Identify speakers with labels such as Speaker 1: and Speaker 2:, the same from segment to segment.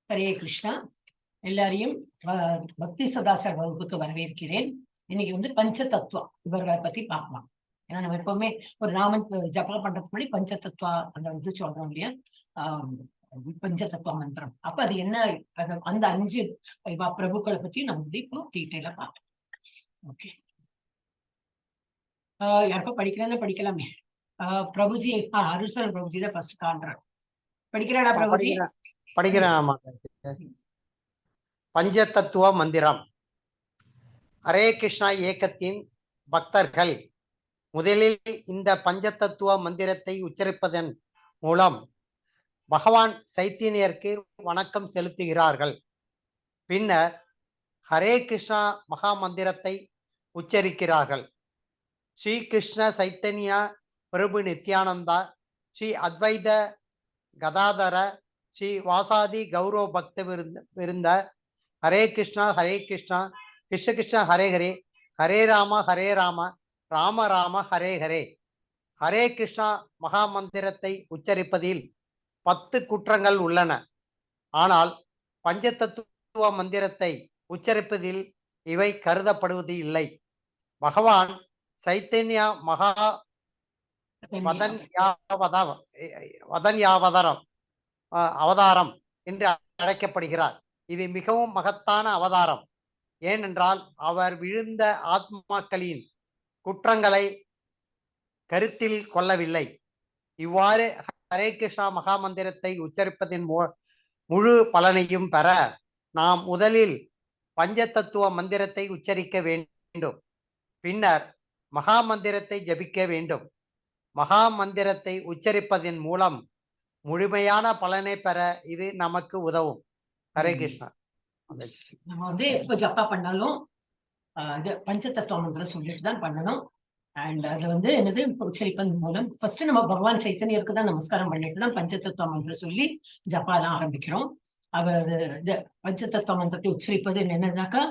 Speaker 1: ஹரே கிருஷ்ணா. எல்லாரையும் பக்தி சதாச்சார வகுப்புக்கு வரவேற்கிறேன். இன்னைக்கு வந்து பஞ்ச தத்துவம் இவர்களை பத்தி பார்க்கலாம். ஏன்னா நம்ம எப்பவுமே ஒரு நாமன் ஜபா பண்றதுக்கு முன்னாடி பஞ்ச தத்துவா அந்த இது சொல்றோம் இல்லையா, பஞ்ச தத்துவ மந்திரம். அப்ப அது என்ன, அந்த 5 பிரபுக்களை பத்தி நம்ம வந்து இப்போ டீட்டெயிலா பார்ப்போம். ஓகே, யாருக்கும் படிக்கிறேன்னு படிக்கலாமே. பிரபுஜி, அருள்சன் பிரபுஜி தான் ஃபர்ஸ்ட் காண்றார். படிக்கிறாளா பிரபுஜி?
Speaker 2: படிக்கிறேன். பஞ்ச தத்துவ மந்திரம். ஹரே கிருஷ்ணா இயக்கத்தின் பக்தர்கள் முதலில் இந்த பஞ்ச தத்துவ மந்திரத்தை உச்சரிப்பதன் மூலம் பகவான் சைத்தன்யருக்கு வணக்கம் செலுத்துகிறார்கள். பின்னர் ஹரே கிருஷ்ணா மகா மந்திரத்தை உச்சரிக்கிறார்கள். ஸ்ரீ கிருஷ்ண சைத்தன்யா பிரபு நித்யானந்தா, ஸ்ரீ அத்வைத கதாதர, ஸ்ரீ வாசாதி கௌரவ பக்த விருந்த, ஹரே கிருஷ்ணா கிருஷ்ண கிருஷ்ண ஹரே ஹரே, ஹரே ராம ராம ராம ஹரே ஹரே. ஹரே கிருஷ்ணா மகா மந்திரத்தை உச்சரிப்பதில் 10 குற்றங்கள் உள்ளன. ஆனால் பஞ்ச தத்துவ மந்திரத்தை உச்சரிப்பதில் இவை கருதப்படுவது இல்லை. பகவான் சைத்தன்யா மகா அவதாரம் என்று அழைக்கப்படுகிறார். இது மிகவும் மகத்தான அவதாரம். ஏனென்றால் அவர் விழுந்த ஆத்மாக்களின் குற்றங்களை கருத்தில் கொள்ளவில்லை. இவ்வாறு ஹரே கிருஷ்ணா மகா மந்திரத்தை உச்சரிப்பதின் முழு பலனையும் பெற நாம் முதலில் பஞ்ச தத்துவ மந்திரத்தை உச்சரிக்க வேண்டும். பின்னர் மகா மந்திரத்தை ஜபிக்க வேண்டும். மகா மந்திரத்தை உச்சரிப்பதன் மூலம் முழுமையான பலனை பெற இது நமக்கு உதவும். ஹரே கிருஷ்ணா.
Speaker 1: நம்ம வந்து எப்ப ஜப்பா பண்ணாலும் பஞ்ச தத்துவ மந்திரம் சொல்லிட்டு தான் பண்ணணும். அண்ட் அதுல வந்து என்னது, உச்சரிப்பதன் மூலம் ஃபர்ஸ்ட் நம்ம பகவான் சைத்தன்யருக்கு தான் நமஸ்காரம் பண்ணிட்டு தான் பஞ்ச தத்துவ மந்திரம் சொல்லி ஜப்பாலாம் ஆரம்பிக்கிறோம். அவர் பஞ்ச தத்துவ மந்திரத்தை உச்சரிப்பது என்னன்னாக்கா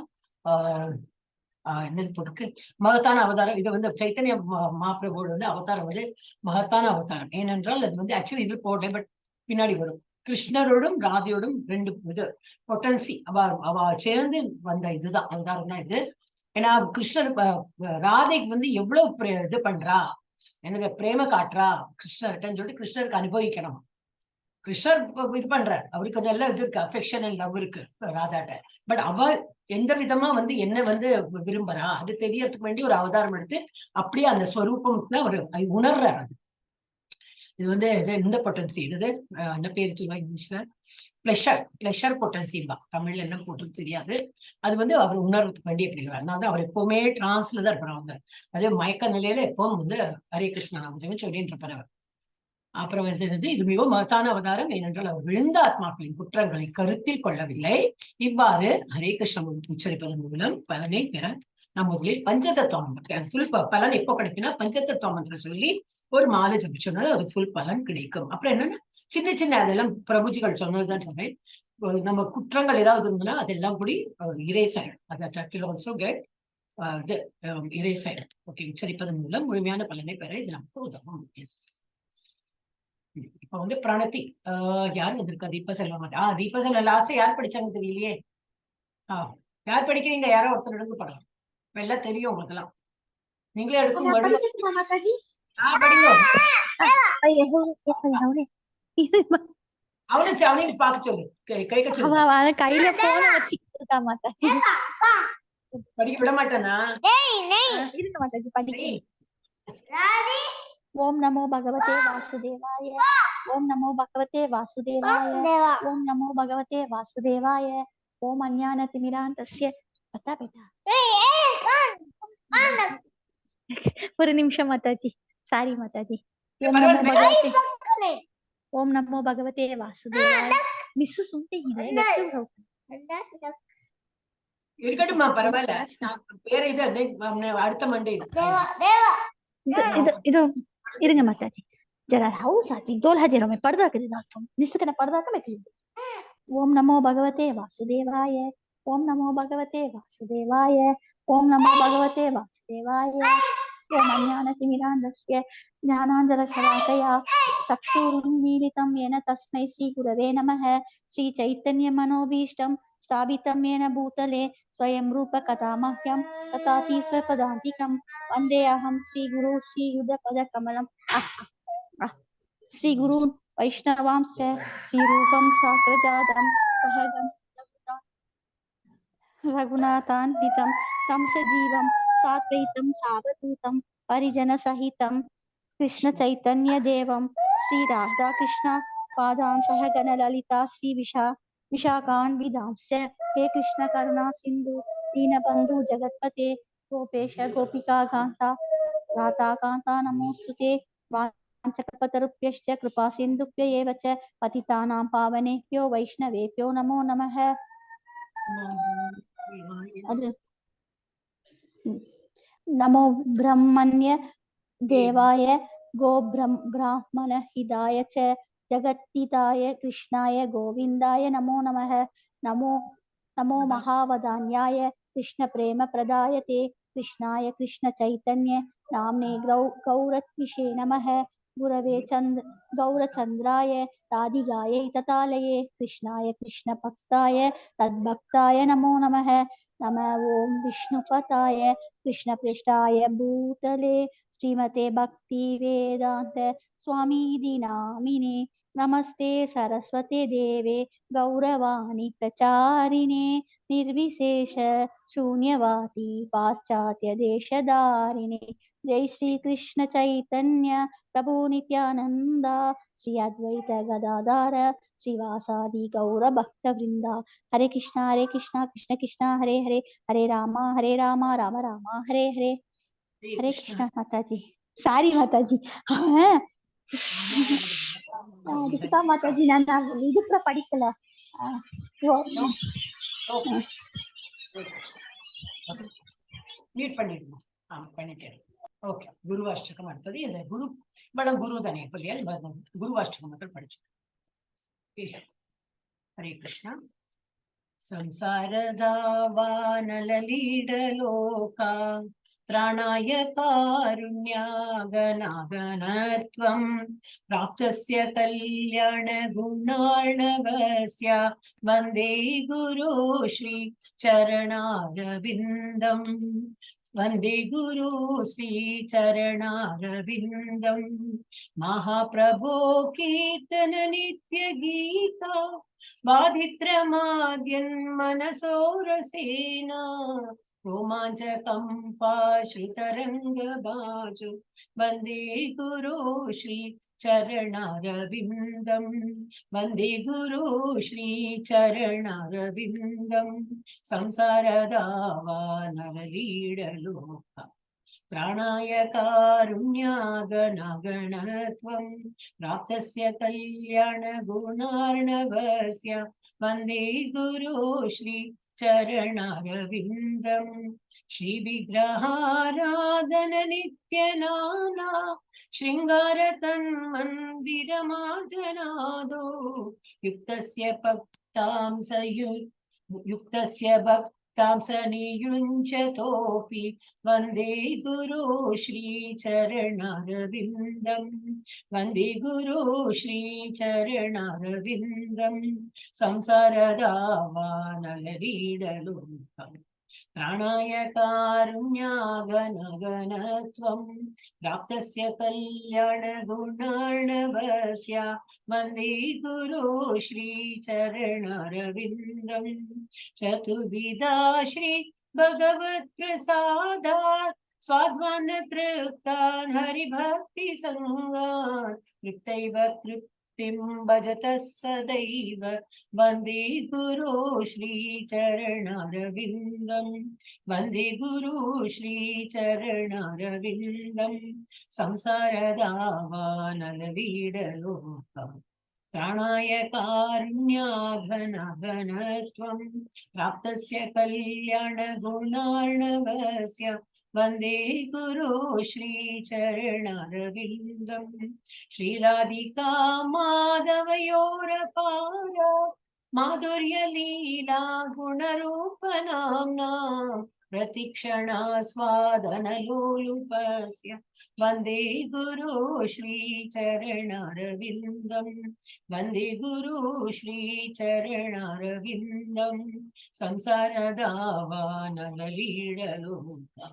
Speaker 1: என்னது போட்டுக்கு மகத்தான அவதாரம். இது வந்து சைத்தன்ய மகாபிரபுவோட வந்து அவதாரம் வந்து மகத்தான அவதாரம். ஏனென்றால் அது வந்து ஆக்சுவலி இது போடல, பட் பின்னாடி வரும். கிருஷ்ணரோடும் ராதையோடும் 2 இது பொட்டன்சி அவ சேர்ந்து வந்த இதுதான் அவதாரம் தான் இது. ஏன்னா கிருஷ்ணர் ராதைக்கு வந்து எவ்வளவு இது பண்றா, என்னது பிரேம காட்டுறா கிருஷ்ணர்கிட்டன்னு சொல்லிட்டு கிருஷ்ணருக்கு அனுபவிக்கணும். கிருஷ்ணர் இது பண்றார், அவருக்கு நல்ல இது இருக்கு, அஃபெக்ஷன் அண்ட் லவ் இருக்கு ராதாட்ட. பட் அவ எந்த விதமா வந்து என்ன வந்து விரும்புறா அது தெரியறதுக்கு வேண்டி ஒரு அவதாரம் எடுத்து அப்படியே அந்த ஸ்வரூபம் அவர் உணர்றார். அது இது வந்து இந்த பொட்டன்சி, இது என்ன பேரு சொல்லுவா இங்கிலீஷ்ல, பிளஷர் பொட்டன்சின்பா. தமிழ்ல என்ன போட்டு தெரியாது. அது வந்து அவர் உணர்வுக்கு வேண்டிய பிரிவார். அதனால அவர் எப்பவுமே டிரான்ஸ்ல தான் இருப்பார். அதே மயக்க நிலையில எப்பவும் வந்து ஹரே கிருஷ்ணா நாமஜபம் சொல்லிட்டு இருப்பார் அவர். அப்புறம் வந்து இது மிகவும் மகத்தான அவதாரம். ஏனென்றால் அவர் விழுந்த ஆத்மாக்களின் குற்றங்களை கருத்தில் கொள்ளவில்லை. இவ்வாறு ஹரே கிருஷ்ண உச்சரிப்பதன் மூலம் பலனை பெற நம்ம முதலில் பஞ்சதத்துவ மந்திரம் ஃபுல் பலன் எப்போ கிடைக்குன்னா பஞ்சதத்துவ மந்திரம் சொல்லி ஒரு மாலை ஜபிச்சோம்னால அது ஃபுல் பலன் கிடைக்கும். அப்புறம் என்னன்னா சின்ன சின்ன அதெல்லாம் பிரபுஜிகள் சொன்னதுதான் சொன்னேன். நம்ம குற்றங்கள் ஏதாவது இருந்ததுன்னா அதெல்லாம் கூடி இரேஸ் ஆயிடும். அது ஆல்சோ கெட் இரேஸ் ஆயிடும். ஓகே, உச்சரிப்பதன் மூலம் முழுமையான பலனை பெற இது நமக்கு உதவும். எஸ், இப்ப வந்து பிரணத்தி யாரு வந்திருக்கா? தீபா செல்வா மாட்டா. தீபா செல்வா லாஸ்ட் யார் படிச்சாங்க தெரியலையே. யார் படிக்கிறீங்க? யாரோ ஒருத்தர் எடுக்க படலாம். எல்லாம் தெரியும் உங்களுக்கு எல்லாம். நீங்களே எடுக்கும் அவனையும் பாக்க சொல்லு, கைக்க சொல்லு. கையில போன வச்சுக்கிட்டு மாதாஜி படிக்க விட மாட்டானா? இருங்க மாதாஜி படிக்க.
Speaker 3: ஓம் நமோ பகவதே வாசுதேவாய. ஓம் நமோ பகவதே வாசுதேவாய. ஓம் நமோ பகவதே வாசுதேவாய. ஓம் அஞ்ஞானதிமிராந்தஸ்ய பத்தா பேட்டா. ஒரு நிமிஷம் மாதாஜி, சாரி மாதாஜி. ஓம் நமோ பகவதே வாசுதேவாய. மிஸ் சுண்டிங்களே
Speaker 1: இருக்கட்டுமா, பரவாயில்ல. வேற இது அடுத்த மண்டே
Speaker 3: இது இருங்க माताजी जरा हाउस आती 2000 में पर्दा कर देता तुम निसकना पर्दा का मैं कर ओम नमो भगवते वासुदेवाय. ओम नमो भगवते वासुदेवाय. ओम नमो भगवते वासुदेवाय. ओम अज्ञानतिमिरान्धस्य ज्ञानाञ्जनशलाकया चक्षुरुन्मीलितं येन तस्मै श्रीगुरवे नमः। श्रीचैतन्यमनोभीष्टं स्थापितं येन भूतले स्वयं रूपकथा मह्यं ददाति स्वपदान्तिकं। वन्देऽहं श्रीगुरु श्रीयुधपदकमलं श्रीगुरून् वैष्णवांश्च श्रीरूपं साग्रजातं सहगं रघुनाथान्वितं तं सजीवं साद्वैतं सावधूतं परिजनसहितं कृष्णचैतन्यदेवं श्रीराधाकृष्ण पादां सहगण ललिता विशाखान्वितांश्च। हे कृष्ण करुणा सिन्धु दीनबन्धु जगत्पते गोपेश गोपिकान्ता राधाकान्ता नमोऽस्तुते। वाञ्छकल्पतरुभ्यश्च कृपा सिन्धुभ्य एव च पतितानां पावनेभ्यो वैष्णवेभ्यो नमो नमः। नमो ब्रह्मण्य देवाय गो ब्राह्मण हिताय च जगत्तिताय कृष्णाय गोविन्दाय नमो नमः। नमो नमो महावदान्याय कृष्ण प्रेम प्रदायते कृष्णाय कृष्ण चैतन्य नाम्ने गौरत्विषे नमः। गुरवे गौरचन्द्राय राधिकायै ततालये कृष्णाय कृष्ण भक्ताय तद्भक्ताय नमो नमः। नमः ओं विष्णुपताय कृष्णपृष्ठाय भूतले श्रीमते भक्ति वेदांत स्वामीति नामिने। नमस्ते सरस्वते देवे गौरवाणी प्रचारिणे निर्विशेष शून्यवादी पाश्चात्य देशधारिणे। जय श्री कृष्ण चैतन्य प्रभु नित्यानंद श्री अद्वैत गदाधर श्रीवासादि गौर भक्त वृंदा। हरे कृष्णा कृष्ण कृष्णा हरे हरे हरे राम राम राम हरे हरे। हरे कृष्णा माताजी। सारी माताजी அதுக்குதான் மாதாஜி நான் இது கூட படிக்கல.
Speaker 1: மீட் பண்ணிடுமா? பண்ணிட்டேன். ஓகே, குருவாஷ்டகம் அடுத்தது. இந்த குரு குரு தானே இல்லையா? குருவாஷ்டகம் மட்டும் படிச்சோம். ஹரே கிருஷ்ணா. ಸಂಸಾರದ ವಾನಲಲೀಡಲೋಕ ತ್ರಾಣಾಯ ಕಾರುಣ್ಯಾಗನಾಗನತ್ವಂ ಪ್ರಾಪ್ತಸ್ಯ ಕಲ್ಯಾಣ ಗುಣಾರ್ಣವಸ್ಯ ವಂದೇ ಗುರು ಶ್ರೀ ಚರಣಾರವಿಂದಂ. ವಂದೇ ಗುರು ಶ್ರೀ ಚರಣಾರವಿಂದಂ. ಮಹಾಪ್ರಭೋ ಕೀರ್ತನ ನಿತ್ಯ ಗೀತಾ बाधित्रमाद्यन्मनसोरसेना रोमाञ्चकम्पाश्रुतरङ्गबाजु वन्दे गुरो श्री चरणारविन्दम्. वन्दे गुरो श्री चरणारविन्दम्. संसारदावानरलीडलोक त्राणाय कारुण्यागणगणत्वं प्राप्तस्य कल्याण गुणार्णवस्य वन्दे गुरो श्री चरणारविन्दम्. श्री विग्रहाराधन नित्यनाना शृंगार तन्मन्दिरमाजनादो युक्तस्य भक्तां सनियुञ्चतोऽपि वन्दे गुरो श्री चरणारविन्दम्. वन्दे गुरो श्री चरणारविन्दम्. संसारदावानललीडलोकम् त्राणाय कारुण्यागणगणत्वं प्राप्तस्य कल्याण गुणार्णवस्य वन्दे गुरो श्री चरणारविन्दम्. चतुर्विधा श्री भगवत् प्रसादात् स्वाध्वान् तृप्तान् हरिभक्ति संगात् तृप्तैव तृप्तिं भजतः सदैव वन्दे गुरो श्री चरणारविन्दम्. वन्दे गुरो श्री चरणारविन्दम्. संसारदावानललीडलोकम् त्राणाय कारुण्याघनघनत्वं प्राप्तस्य कल्याण गुणार्णवस्य वन्दे गुरो श्री चरणारविन्दम्. श्रीराधिका माधवयोरपार माधुर्य लीला गुणरूपनाम्ना प्रतिक्षणास्वादनलोलुपस्य वन्दे गुरु श्रीचरणारविन्दम् वन्दे गुरु श्रीचरणारविन्दम् संसारदावानललीडलोका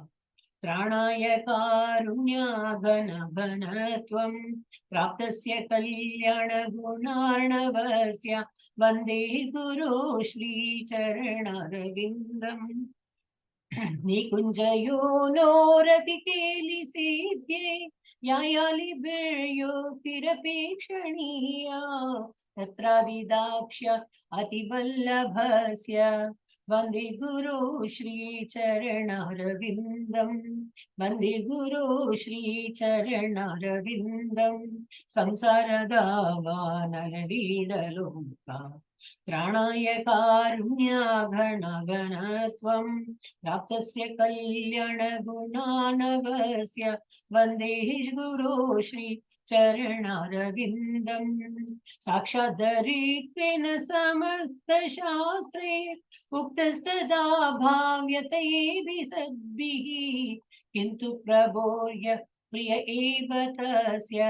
Speaker 1: त्राणाय कारुण्याघनघनत्वं प्राप्तस्य कल्याणगुणार्णवस्य वन्दे गुरु श्रीचरणारविन्दम् निकुञ्जयो नोरतिकेलिसेद्ये यायालिभिर्योक्तिरपेक्षणीया तत्रादिदाक्ष्य अतिवल्लभस्य वन्दे गुरु श्रीचरणारविन्दम् वन्दे गुरु श्रीचरणारविन्दम् संसारदावानललीडलोका त्राणाय कारुण्याघनघनत्वं प्राप्तस्य कल्याणगुणानवस्य वन्दे गुरो श्रीचरणारविन्दम् साक्षाद्धरित्वेन समस्तशास्त्रे उक्तस्तदा भाव्यतैभिः सद्भिः किन्तु प्रबोध्य प्रिय एव तस्य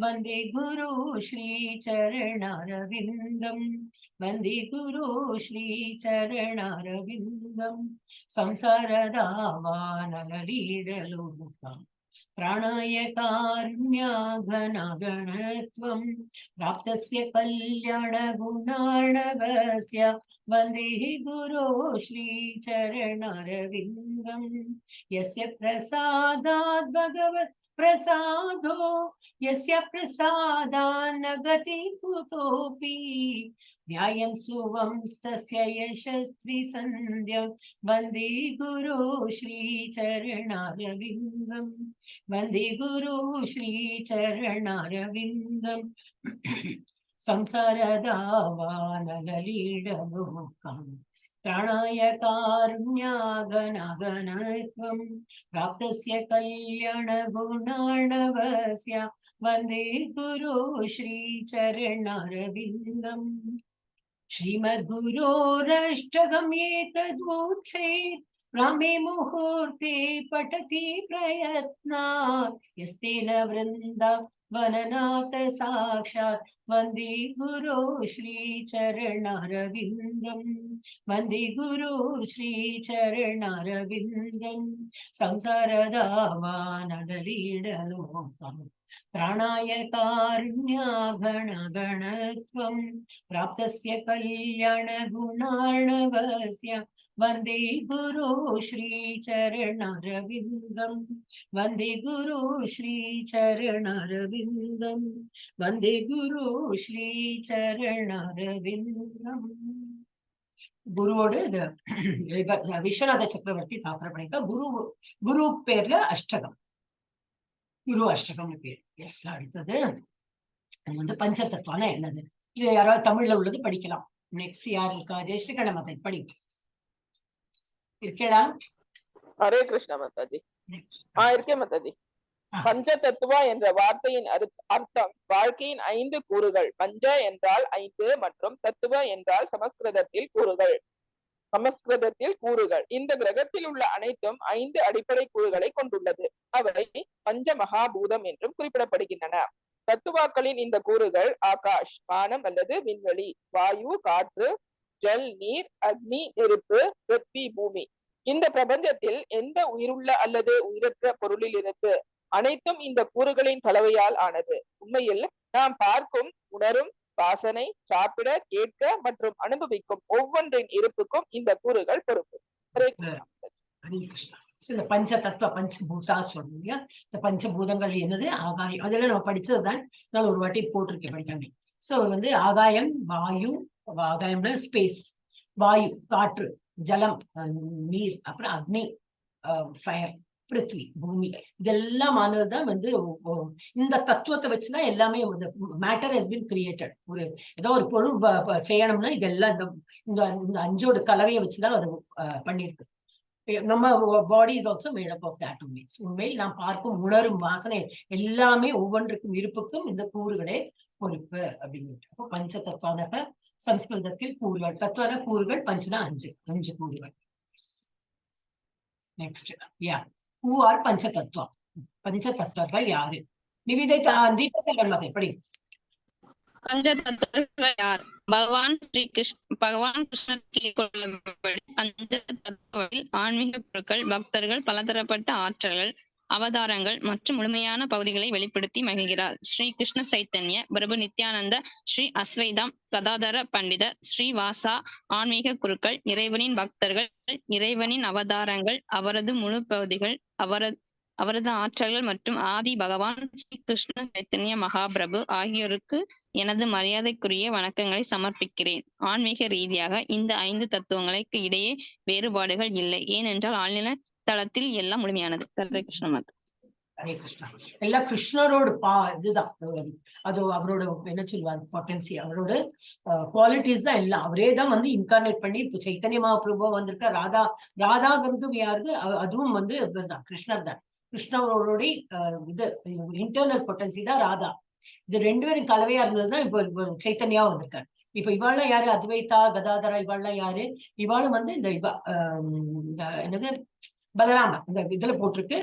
Speaker 1: वन्दे गुरु श्रीचरणारविन्दम् वन्दे गुरु श्रीचरणारविन्दम् संसारदावानललीडलोका प्राणाय कारुण्याघनघनत्वं प्राप्तस्य कल्याणगुणार्णवस्य वन्दे गुरो श्रीचरणारविन्दम् यस्य प्रसादात् भगवत् प्रसादो यस्य प्रसादान्न गति कुतोऽपि ध्यायन् सुवंस्तस्य यशस्वी सन्ध्यं वन्दे गुरो श्रीचरणारविन्दम् वन्दे गुरो श्रीचरणारविन्दम् संसारदावानललीडलोकम् त्राणाय कारुण्याघनघनत्वं प्राप्तस्य कल्याणगुणार्णवस्य वन्दे गुरो श्रीचरणारविन्दम् श्रीमद्गुरोरष्टगम्येतदूच्छ्रेत् ब्राह्मे मुहूर्ते पठति प्रयत्नात् यस्तेन वृन्दावननाथ साक्षात् वन्दे गुरो श्रीचरणारविन्दम् वन्दे गुरो श्रीचरणारविन्दम् संसारदावानललीडलोकम् त्राणाय कारुण्याघनघनत्वं प्राप्तस्य कल्याणगुणार्णवस्य वन्दे गुरो श्रीचरणारविन्दम् वन्दे गुरो श्रीचरणारविन्दम् वन्दे गुरो श्रीचरणारविन्दम् குருவோடு இது விஸ்வநாத சக்கரவர்த்தி தாக்கல் பண்ணிருக்க குரு பேர்ல அஷ்டகம் குரு அஷ்டகம்னு பேர். எஸ், அடுத்தது வந்து பஞ்சதத்துவம்னா என்னது? இது யாராவது தமிழ்ல உள்ளது படிக்கலாம். நெக்ஸ்ட் யார் இருக்கா? ஜெயஸ்ரீ கடமத்தை படி இருக்கேடா.
Speaker 4: ஹரே கிருஷ்ணா மாதாஜி. இருக்கேன் மாதாஜி. பஞ்ச தத்துவா என்ற வார்த்தையின் அர்த்தம் வாழ்க்கையின் 5 கூறுகள். பஞ்ச என்றால் 5 மற்றும் தத்துவ என்றால் சமஸ்கிருதத்தில் கூறுகள். இந்த கிரகத்தில் உள்ள அனைத்தும் 5 அடிப்படை கூறுகளை கொண்டுள்ளது. அவை பஞ்ச மகாபூதம் என்றும் குறிப்பிடப்படுகின்றன. தத்துவாக்களின் இந்த கூறுகள் ஆகாஷ் வானம் அல்லது விண்வெளி, வாயு காற்று, ஜல் நீர், அக்னி நெருப்பு, பிருத்வி பூமி. இந்த பிரபஞ்சத்தில் எந்த உயிருள்ள அல்லது உயிரற்ற பொருளில் இருந்து அனைத்தும் இந்த கூறுகளின் கலவையால் ஆனது. உண்மையில் நாம் பார்க்கும், உணரும், வாசனை, சாப்பிட, கேட்க மற்றும் அனுபவிக்கும் ஒவ்வொன்றின் இருப்புக்கும் இந்த கூறுகள் பொறுப்பு.
Speaker 1: இந்த பஞ்ச தத்துவ பஞ்சபூதா சொல்றீங்க. இந்த பஞ்சபூதங்கள் என்னது? ஆகாயம். அதெல்லாம் நம்ம படிச்சதுதான். நான் ஒரு வாட்டி போட்டிருக்கேன், படிக்காங்க. சோ வந்து ஆகாயம், வாயு, ஆகாயம்னா ஸ்பேஸ், வாயு காற்று, ஜலம் நீர், அப்புறம் அக்னி ஃபயர், பிருத்வி பூமி. இதெல்லாம் ஆனதுதான் வந்து இந்த தத்துவத்தை வச்சுதான் எல்லாமே மேட்டர் ஹஸ் பீன் கிரியேட்டட். ஒரு ஏதோ ஒரு பொருள் செய்யணும்னா இதெல்லாம் இந்த 5ஓட கலவையை வச்சுதான் அது பண்ணிருக்கு. நம்ம body is also made up of that only. உண்மையில் நாம் பார்க்கும், உணரும், வாசனை எல்லாமே ஒவ்வொன்றுக்கும் இருப்புக்கும் இந்த கூறுகளே பொறுப்பு அப்படின்ட்டு. அப்போ பஞ்ச தத்துவானக சம்ஸ்கிருதத்தில் கூறுகள். தத்துவான கூறுகள், பஞ்சனா 5 கூறுகள். நெக்ஸ்ட் யா ஹூ ஆர் பஞ்சதத்துவம், பஞ்சதத்துவர்கள் யாரு? நிவேதிதா தீபா செல்வன் மாதா எப்படி?
Speaker 5: பஞ்சதத்துவர்கள் யார்? பகவான் கிருஷ்ணர் கீழ்கொள்ளபடி பஞ்சதத்துவத்தில் ஆன்மீக குருக்கள், பக்தர்கள், பலதரப்பட்ட ஆற்றல்கள், அவதாரங்கள் மற்றும் முழுமையான பகுதிகளை வெளிப்படுத்தி மகிழ்கிறார். ஸ்ரீ கிருஷ்ண சைத்தன்ய பிரபு நித்யானந்த, ஸ்ரீ அஸ்வைதாம் கதாதர பண்டிதர், ஸ்ரீ வாசா ஆன்மீக குருக்கள், இறைவனின் பக்தர்கள், இறைவனின் அவதாரங்கள், அவரது முழு பகுதிகள், அவரது ஆற்றல்கள் மற்றும் ஆதி பகவான் ஸ்ரீ கிருஷ்ண சைத்தன்ய மகாபிரபு ஆகியோருக்கு எனது மரியாதைக்குரிய வணக்கங்களை சமர்ப்பிக்கிறேன். ஆன்மீக ரீதியாக இந்த 5 தத்துவங்களுக்கு இடையே வேறுபாடுகள் இல்லை, ஏனென்றால் ஆழ்நிலை தளத்தில் எல்லாம் முழுமையானது. ஹரே கிருஷ்ண மாதா.
Speaker 1: ஹரே கிருஷ்ணா. எல்லாம் கிருஷ்ணரோட இதுதான், அது அவரோட என்ன சொல்லுவாங்க பொட்டன்சி, அவரோட குவாலிட்டிஸ் தான் எல்லாம். அவரே தான் வந்து இன்கார்னேட் பண்ணி இப்போ சைத்தன்ய மகாபிரபு வந்திருக்க. ராதாங்கிறது யாருக்கு? அதுவும் வந்து கிருஷ்ணர் தான். கிருஷ்ணரோட இது இன்டர்னல் பொட்டன்சி தான் ராதா. இது 2 பேரும் கலவையா இருந்ததுதான் இப்போ சைத்தன்யாவும் வந்திருக்காரு. இப்ப இவாள்லாம் யாரு? அத்வைதா கதாதரா இவாள்லாம் யாரு? இவாளும் வந்து இந்த என்னது பலராமர் இந்த இதுல போட்டிருக்கு.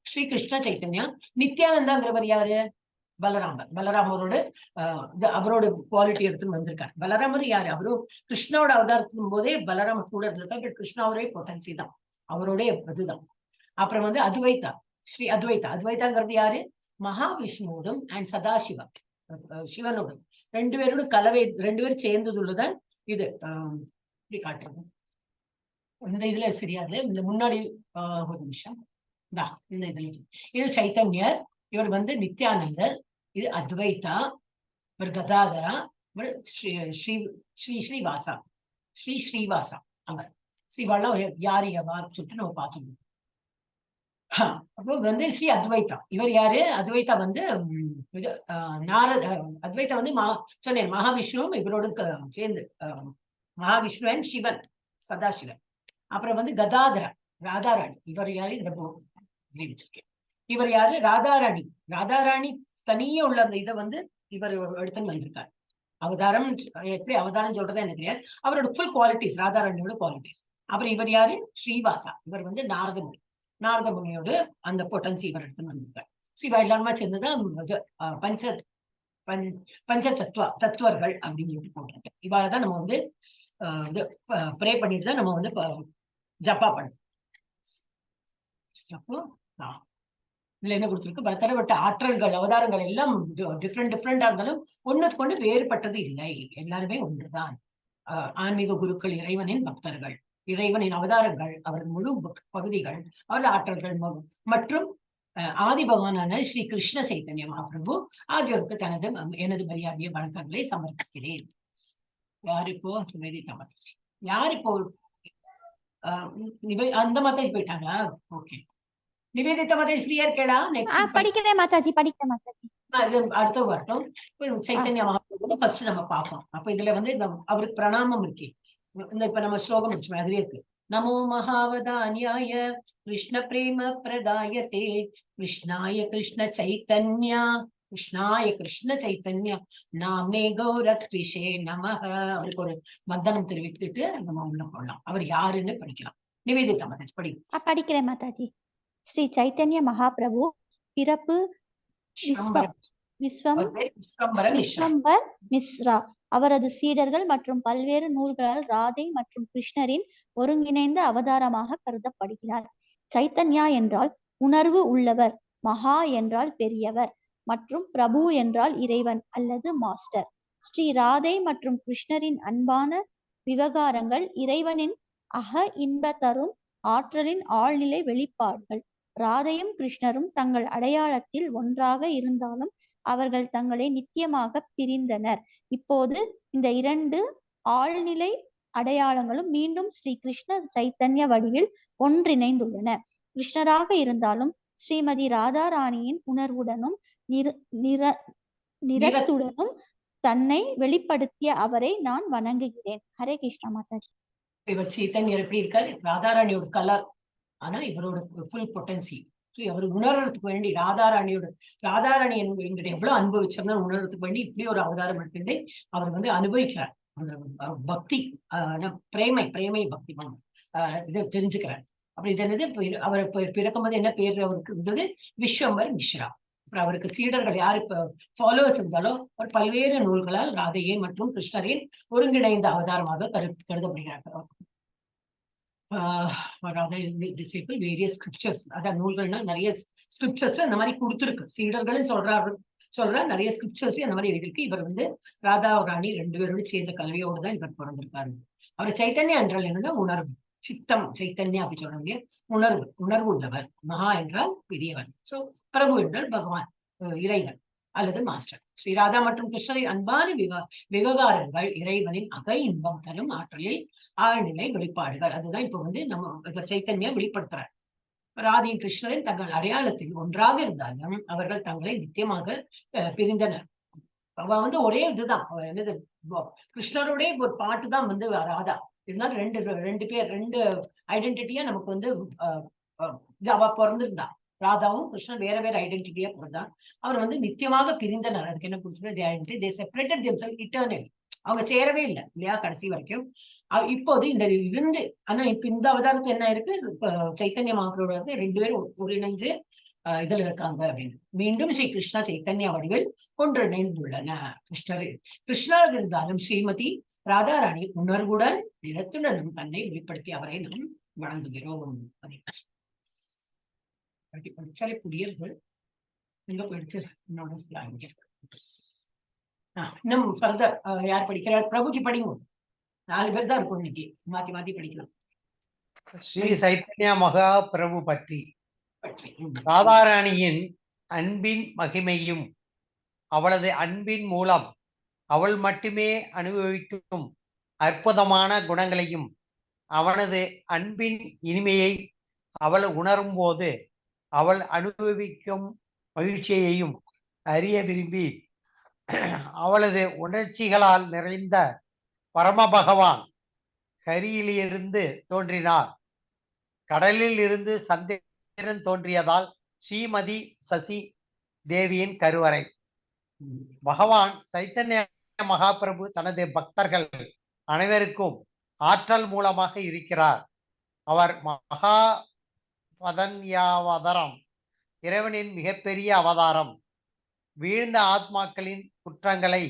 Speaker 1: ஸ்ரீ கிருஷ்ண சைத்தன்யா. நித்யானந்தாங்கிறவர் யாரு? பலராமரோட அவரோட குவாலிட்டி எடுத்துன்னு வந்திருக்காரு. பலராமர் யாரு? அவரும் கிருஷ்ணாவோட அவதாரத்தும் போதே பலராமர் கூட இருந்திருக்காரு. பட் கிருஷ்ணாவோட பொட்டன்சி தான், அவரோட இதுதான். அப்புறம் வந்து அத்வைதா, ஸ்ரீ அத்வைதாங்கிறது யாரு? மகாவிஷ்ணுவோடும் அண்ட் சதாசிவா சிவனோடும் 2 பேரோட கலவை, 2 பேரும் சேர்ந்ததுள்ளதான் இது. இப்படி காட்டுறது இந்த இதுல சரியா இல்லை, இந்த முன்னாடி ஒரு நிமிஷம் இந்த இதுல இது சைத்தன்யர், இவர் வந்து நித்யானந்தர், இது அத்வைதா, இவர் கதாதரா, இவர் ஸ்ரீவாசா அவர். ஸ்ரீவாலாம் யாரு எவான்னு சொல்லிட்டு நம்ம பார்த்துக்கணும். அப்போ வந்து ஸ்ரீ அத்வைதா, இவர் யாரு? அத்வைதா வந்து அத்வைதா வந்து சொன்னேன் மகாவிஷ்ணுவும் இவரோட சேர்ந்து, மகாவிஷ்ணு அண்ட் சிவன் சதாசிவன். அப்புறம் வந்து கதாதரா ராதாராணி, இவர் யாரு? இந்த வச்சிருக்கேன். இவர் யாரு? ராதாராணி தனியே உள்ள அந்த இதை வந்து இவர் எடுத்துன்னு வந்திருக்காரு. அவதாரம் எப்படி அவதாரம் சொல்றதா எனக்கு தெரியாது. அவரோட ஃபுல் குவாலிட்டிஸ், ராதாராணியோட குவாலிட்டிஸ். அப்புறம் இவர் யாரு? ஸ்ரீவாசா, இவர் வந்து நாரத முனியோட அந்த பொட்டன்சி இவர் எடுத்துன்னு வந்திருக்காரு. இவ எல்லாருமா சேர்ந்துதான் பஞ்ச தத்துவர்கள் அப்படின்னு சொல்லிட்டு போட்டிருக்கேன். இவாளதான் நம்ம வந்து ப்ரே பண்ணிட்டு தான் நம்ம வந்து ஜப்பா பண்ணணும். இதுல என்ன கொடுத்திருக்கு? பலதரப்பட்ட ஆற்றல்கள், அவதாரங்கள் எல்லாம் டிஃப்ரெண்டா இருந்தாலும் ஒண்ணுக்கு ஒண்ணு வேறுபட்டது இல்லை, எல்லாருமே ஒன்றுதான். ஆன்மீக குருக்கள், இறைவனின் பக்தர்கள், இறைவனின் அவதாரங்கள், அவரது முழு பகுதிகள், அவரது ஆற்றல்கள் மற்றும் ஆதி பகவானான ஸ்ரீ கிருஷ்ண சைத்தன்ய மகாபிரபு ஆகியோருக்கு எனது மரியாதைய வணக்கங்களை சமர்ப்பிக்கிறேன். யாருப்போ நிவேதிதா மாதாஜி, யாருப்போ அந்த மாதாஜி போயிட்டாங்களா? ஓகே, நிவேதிதா மாதாஜி ஃப்ரீயா இருக்கேடா? நெக்ஸ்ட்
Speaker 3: படிக்கிறேன் மாதாஜி,
Speaker 1: அடுத்த வருடம் சைத்தன்ய மகாபிரபு ஃபர்ஸ்ட் நம்ம பார்ப்போம். அப்ப இதுல வந்து அவருக்கு பிரணாமம் இருக்கு. இப்ப நம்ம ஸ்லோகம் வச்சுமே அதுல இருக்கு. நமோ மகாவதான்யாய கிருஷ்ண பிரேம பிரதாயதே கிருஷ்ணாய கிருஷ்ண சைத்தன்யா நாமே கௌரத்விஷே நமஹ. அவருக்கு ஒரு வந்தனம் தெரிவித்துட்டு நம்ம உள்ள போடலாம். அவர் யாருன்னு படிக்கலாம். நிவேதிதா மாதாஜி படிக்கிறேன்
Speaker 3: மாதாஜி. ஸ்ரீ சைத்தன்ய மகாபிரபு பிறப்பு விஸ்வம்பர் மிஸ்ரா. அவரது சீடர்கள் மற்றும் பல்வேறு நூல்களால் ராதை மற்றும் கிருஷ்ணரின் ஒருங்கிணைந்த அவதாரமாக கருதப்படுகிறார். சைத்தன்யா என்றால் உணர்வு உள்ளவர், மகா என்றால் பெரியவர் மற்றும் பிரபு என்றால் இறைவன் அல்லது மாஸ்டர். ஸ்ரீ ராதை மற்றும் கிருஷ்ணரின் அன்பான விவகாரங்கள் இறைவனின் அக இன்ப தரும் ஆற்றலின் ஆழ்நிலை வெளிப்பாடுகள். ராதையும் கிருஷ்ணரும் தங்கள் அடையாளத்தில் ஒன்றாக இருந்தாலும் அவர்கள் தங்களை நித்தியமாக பிரிந்தனர். இப்போது இந்த 2 ஆழ்நிலை அடையாளங்களும் மீண்டும் ஸ்ரீ கிருஷ்ண சைத்தன்ய வடிவில் ஒன்றிணைந்துள்ளன. கிருஷ்ணராக இருந்தாலும் ஸ்ரீமதி ராதாராணியின் உணர்வுடனும் நிறத்துடனும் தன்னை வெளிப்படுத்திய அவரை நான் வணங்குகிறேன். ஹரே கிருஷ்ணா மாதாஜி.
Speaker 1: இவர் சைத்தன்யர் எப்படி இருக்காரு? ராதாராணியோட கலர், ஆனா இவரோட ஃபுல் பொட்டன்சி அவர் உணர்றதுக்கு வேண்டி ராதாராணி என்கிட்ட எவ்வளவு அனுபவிச்சோம்னா உணர்றதுக்கு வேண்டி இப்படி ஒரு அவதாரம் எடுத்துட்டு அவர் வந்து அனுபவிக்கிறார். அந்த பக்தி பிரேமை பக்தி இதை தெரிஞ்சுக்கிறார். அப்படி இது என்னது அவர் பிறக்கும்போது என்ன பேர் அவருக்கு இருந்தது? விஸ்வம்பர் மிஸ்ரா. அப்புறம் அவருக்கு சீடர்கள் யாரு ஃபாலோவர்ஸ் இருந்தாலும் அவர் பல்வேறு நூல்களால் ராதையே மற்றும் கிருஷ்ணரின் ஒருங்கிணைந்த அவதாரமாக கருதப்படுகிறார். டிசைபிள் வேரியஸ் ஸ்கிரிப்சர்ஸ், அதான் நூல்கள்னா நிறைய ஸ்கிரிப்சர்ஸ் அந்த மாதிரி கொடுத்துருக்கு. சீடர்களும் சொல்றாரு நிறைய ஸ்கிரிப்சர்ஸ் அந்த மாதிரி எழுதிருக்கு. இவர் வந்து ராதா ராணி 2 பேரோடு சேர்ந்த கல்வியோடு தான் இவர் பிறந்திருக்காரு. அவர் சைத்தன்யா என்றால் என்னன்னா உணர்வு, சித்தம், சைத்தன்யா அப்படி சொல்றாங்க. உணர்வு உள்ளவர். மகா என்றால் பெரியவர். சோ பிரபு என்றால் பகவான், இறைவன் அல்லது மாஸ்டர். ஸ்ரீ ராதா மற்றும் கிருஷ்ணரின் அன்பான விவகாரங்கள் இறைவனின் அக இன்பம் தரும் ஆற்றலில் ஆழ்நிலை வெளிப்பாடுகள். அதுதான் இப்ப வந்து நம்ம சைத்தன்யா வெளிப்படுத்துறார். ராதையும் கிருஷ்ணரின் தங்கள் அடையாளத்தில் ஒன்றாக இருந்தாலும் அவர்கள் தங்களை நித்தியமாக பிரிந்தனர். அவ வந்து ஒரே இதுதான், என்னது கிருஷ்ணருடைய ஒரு பாட்டு தான் வந்து ராதா. இருந்தாலும் ரெண்டு பேர், 2 ஐடென்டிட்டியா நமக்கு வந்து அவ பிறந்திருந்தா. ராதாவும் கிருஷ்ணன் வேற வேற ஐடென்டிட்டியா பிறந்தான். அவர் வந்து நித்தியமாக பிரிந்தனர். அதுக்கு என்ன புரிஞ்சுன்னா, அவங்க சேரவே இல்லை இல்லையா கடைசி வரைக்கும். இப்போது இந்த 2 ஆனா இப்ப இந்த அவதாரத்துல என்ன இருக்கு, சைத்தன்ய மகாபிரபு 2 பேரும் ஒருங்கிணைஞ்சு இதுல இருக்காங்க அப்படின்னு. மீண்டும் ஸ்ரீ கிருஷ்ணா சைத்தன்ய வடிவில் ஒன்றிணைந்துள்ளன. கிருஷ்ணர் இருந்தாலும் ஸ்ரீமதி ராதாராணி உணர்வுடன் நிலத்துடனும் தன்னை வெளிப்படுத்தி அவரை நாம் வணங்குகிறோம். படிச்சாலே புரியுது. எங்க போயிடுச்சு என்னோட இன்னும் ஃபர்தர் யார் படிக்கிறார்? பிரபுஜி படிங்க. 4 பேர் தான் இருக்கும் இன்னைக்கு, மாத்தி மாத்தி படிக்கலாம்.
Speaker 2: ஸ்ரீ சைத்தன்ய மகா பிரபு பற்றி. ராதாராணியின் அன்பின் மகிமையும் அவளது அன்பின் மூலம் அவள் மட்டுமே அனுபவிக்கும் அற்புதமான குணங்களையும் அவனது அன்பின் இனிமையை அவள் உணரும் போது அவள் அனுபவிக்கும் மகிழ்ச்சியையும் அறிய விரும்பி அவளது உணர்ச்சிகளால் நிறைந்த பரமபகவான் ஹரியிலிருந்து தோன்றினார். கடலில் இருந்து சந்திரன் தோன்றியதால் ஸ்ரீமதி சசி தேவியின் கருவறை. பகவான் சைத்தன்ய மகாபிரபு தனது பக்தர்கள் அனைவருக்கும் ஆற்றல் மூலமாக இருக்கிறார். அவர் மகா வதன்யாவதாரம், இறைவனின் மிகப்பெரிய அவதாரம். வீழ்ந்த ஆத்மாக்களின் குற்றங்களை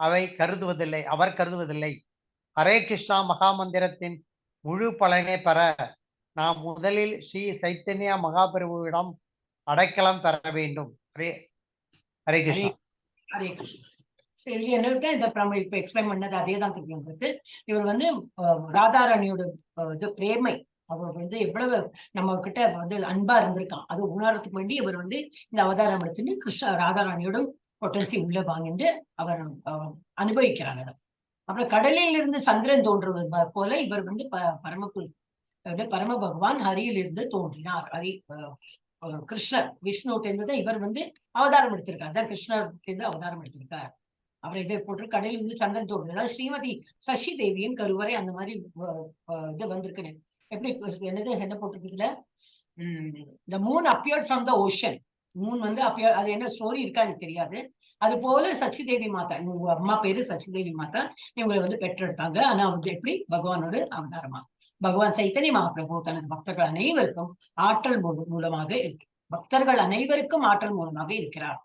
Speaker 2: அவர் கருதுவதில்லை. ஹரே கிருஷ்ணா மகாமந்திரத்தின் முழு பலனை பெற நாம் முதலில் ஸ்ரீ சைத்தன்ய மகாபிரபுவிடம் அடைக்கலம் பெற வேண்டும். ஹரே கிருஷ்ணா.
Speaker 1: ஹரே கிருஷ்ணா. சரி, என்னது இந்த இப்ப எக்ஸ்பிளைன் பண்ணது அதே தான் திருப்பி வந்திருக்கு. இவர் வந்து ராதாராணியோட இது பிரேமை, அவர் வந்து எவ்வளவு நம்ம கிட்ட வந்து அன்பா இருந்திருக்கான் அது உணர்றதுக்கு வேண்டி இவர் வந்து இந்த அவதாரம் எடுத்துட்டு ராதாராணியோட பொட்டன்சி உள்ள வாங்கிட்டு அவர் அனுபவிக்கிறாங்க. அப்புறம் கடலில் இருந்து சந்திரன் தோன்றுவது போல இவர் வந்து பரம பகவான் ஹரியிலிருந்து தோன்றினார். கிருஷ்ணர் விஷ்ணுட்டு இருந்ததை இவர் வந்து அவதாரம் எடுத்திருக்காரு. அதான் கிருஷ்ணருக்கு அவதாரம் எடுத்திருக்கார். அப்புறம் இதை போட்டு கடலில் இருந்து சந்திரன் தோன்றினார். அதாவது ஸ்ரீமதி சசி தேவியின் கருவறை அந்த மாதிரி இது வந்திருக்குன்னு. எப்படி என்னது என்ன போட்டிருக்குதுல, the moon appeared from the ocean. Moon வந்து appear, அது என்ன ஸ்டோரி இருக்கா எனக்கு தெரியாது. அது போல சச்சி தேவி மாதா, இவங்க அம்மா பேரு சச்சி தேவி மாதா, இவங்களை வந்து பெற்றெடுத்தாங்க. ஆனா வந்து எப்படி பகவானோட அவதாரமா பகவான் சைத்தன்ய மகாபிரபு தனது பக்தர்கள் அனைவருக்கும் ஆற்றல் மூலமாக இருக்கு. பக்தர்கள் அனைவருக்கும் ஆற்றல் மூலமாக இருக்கிறார்.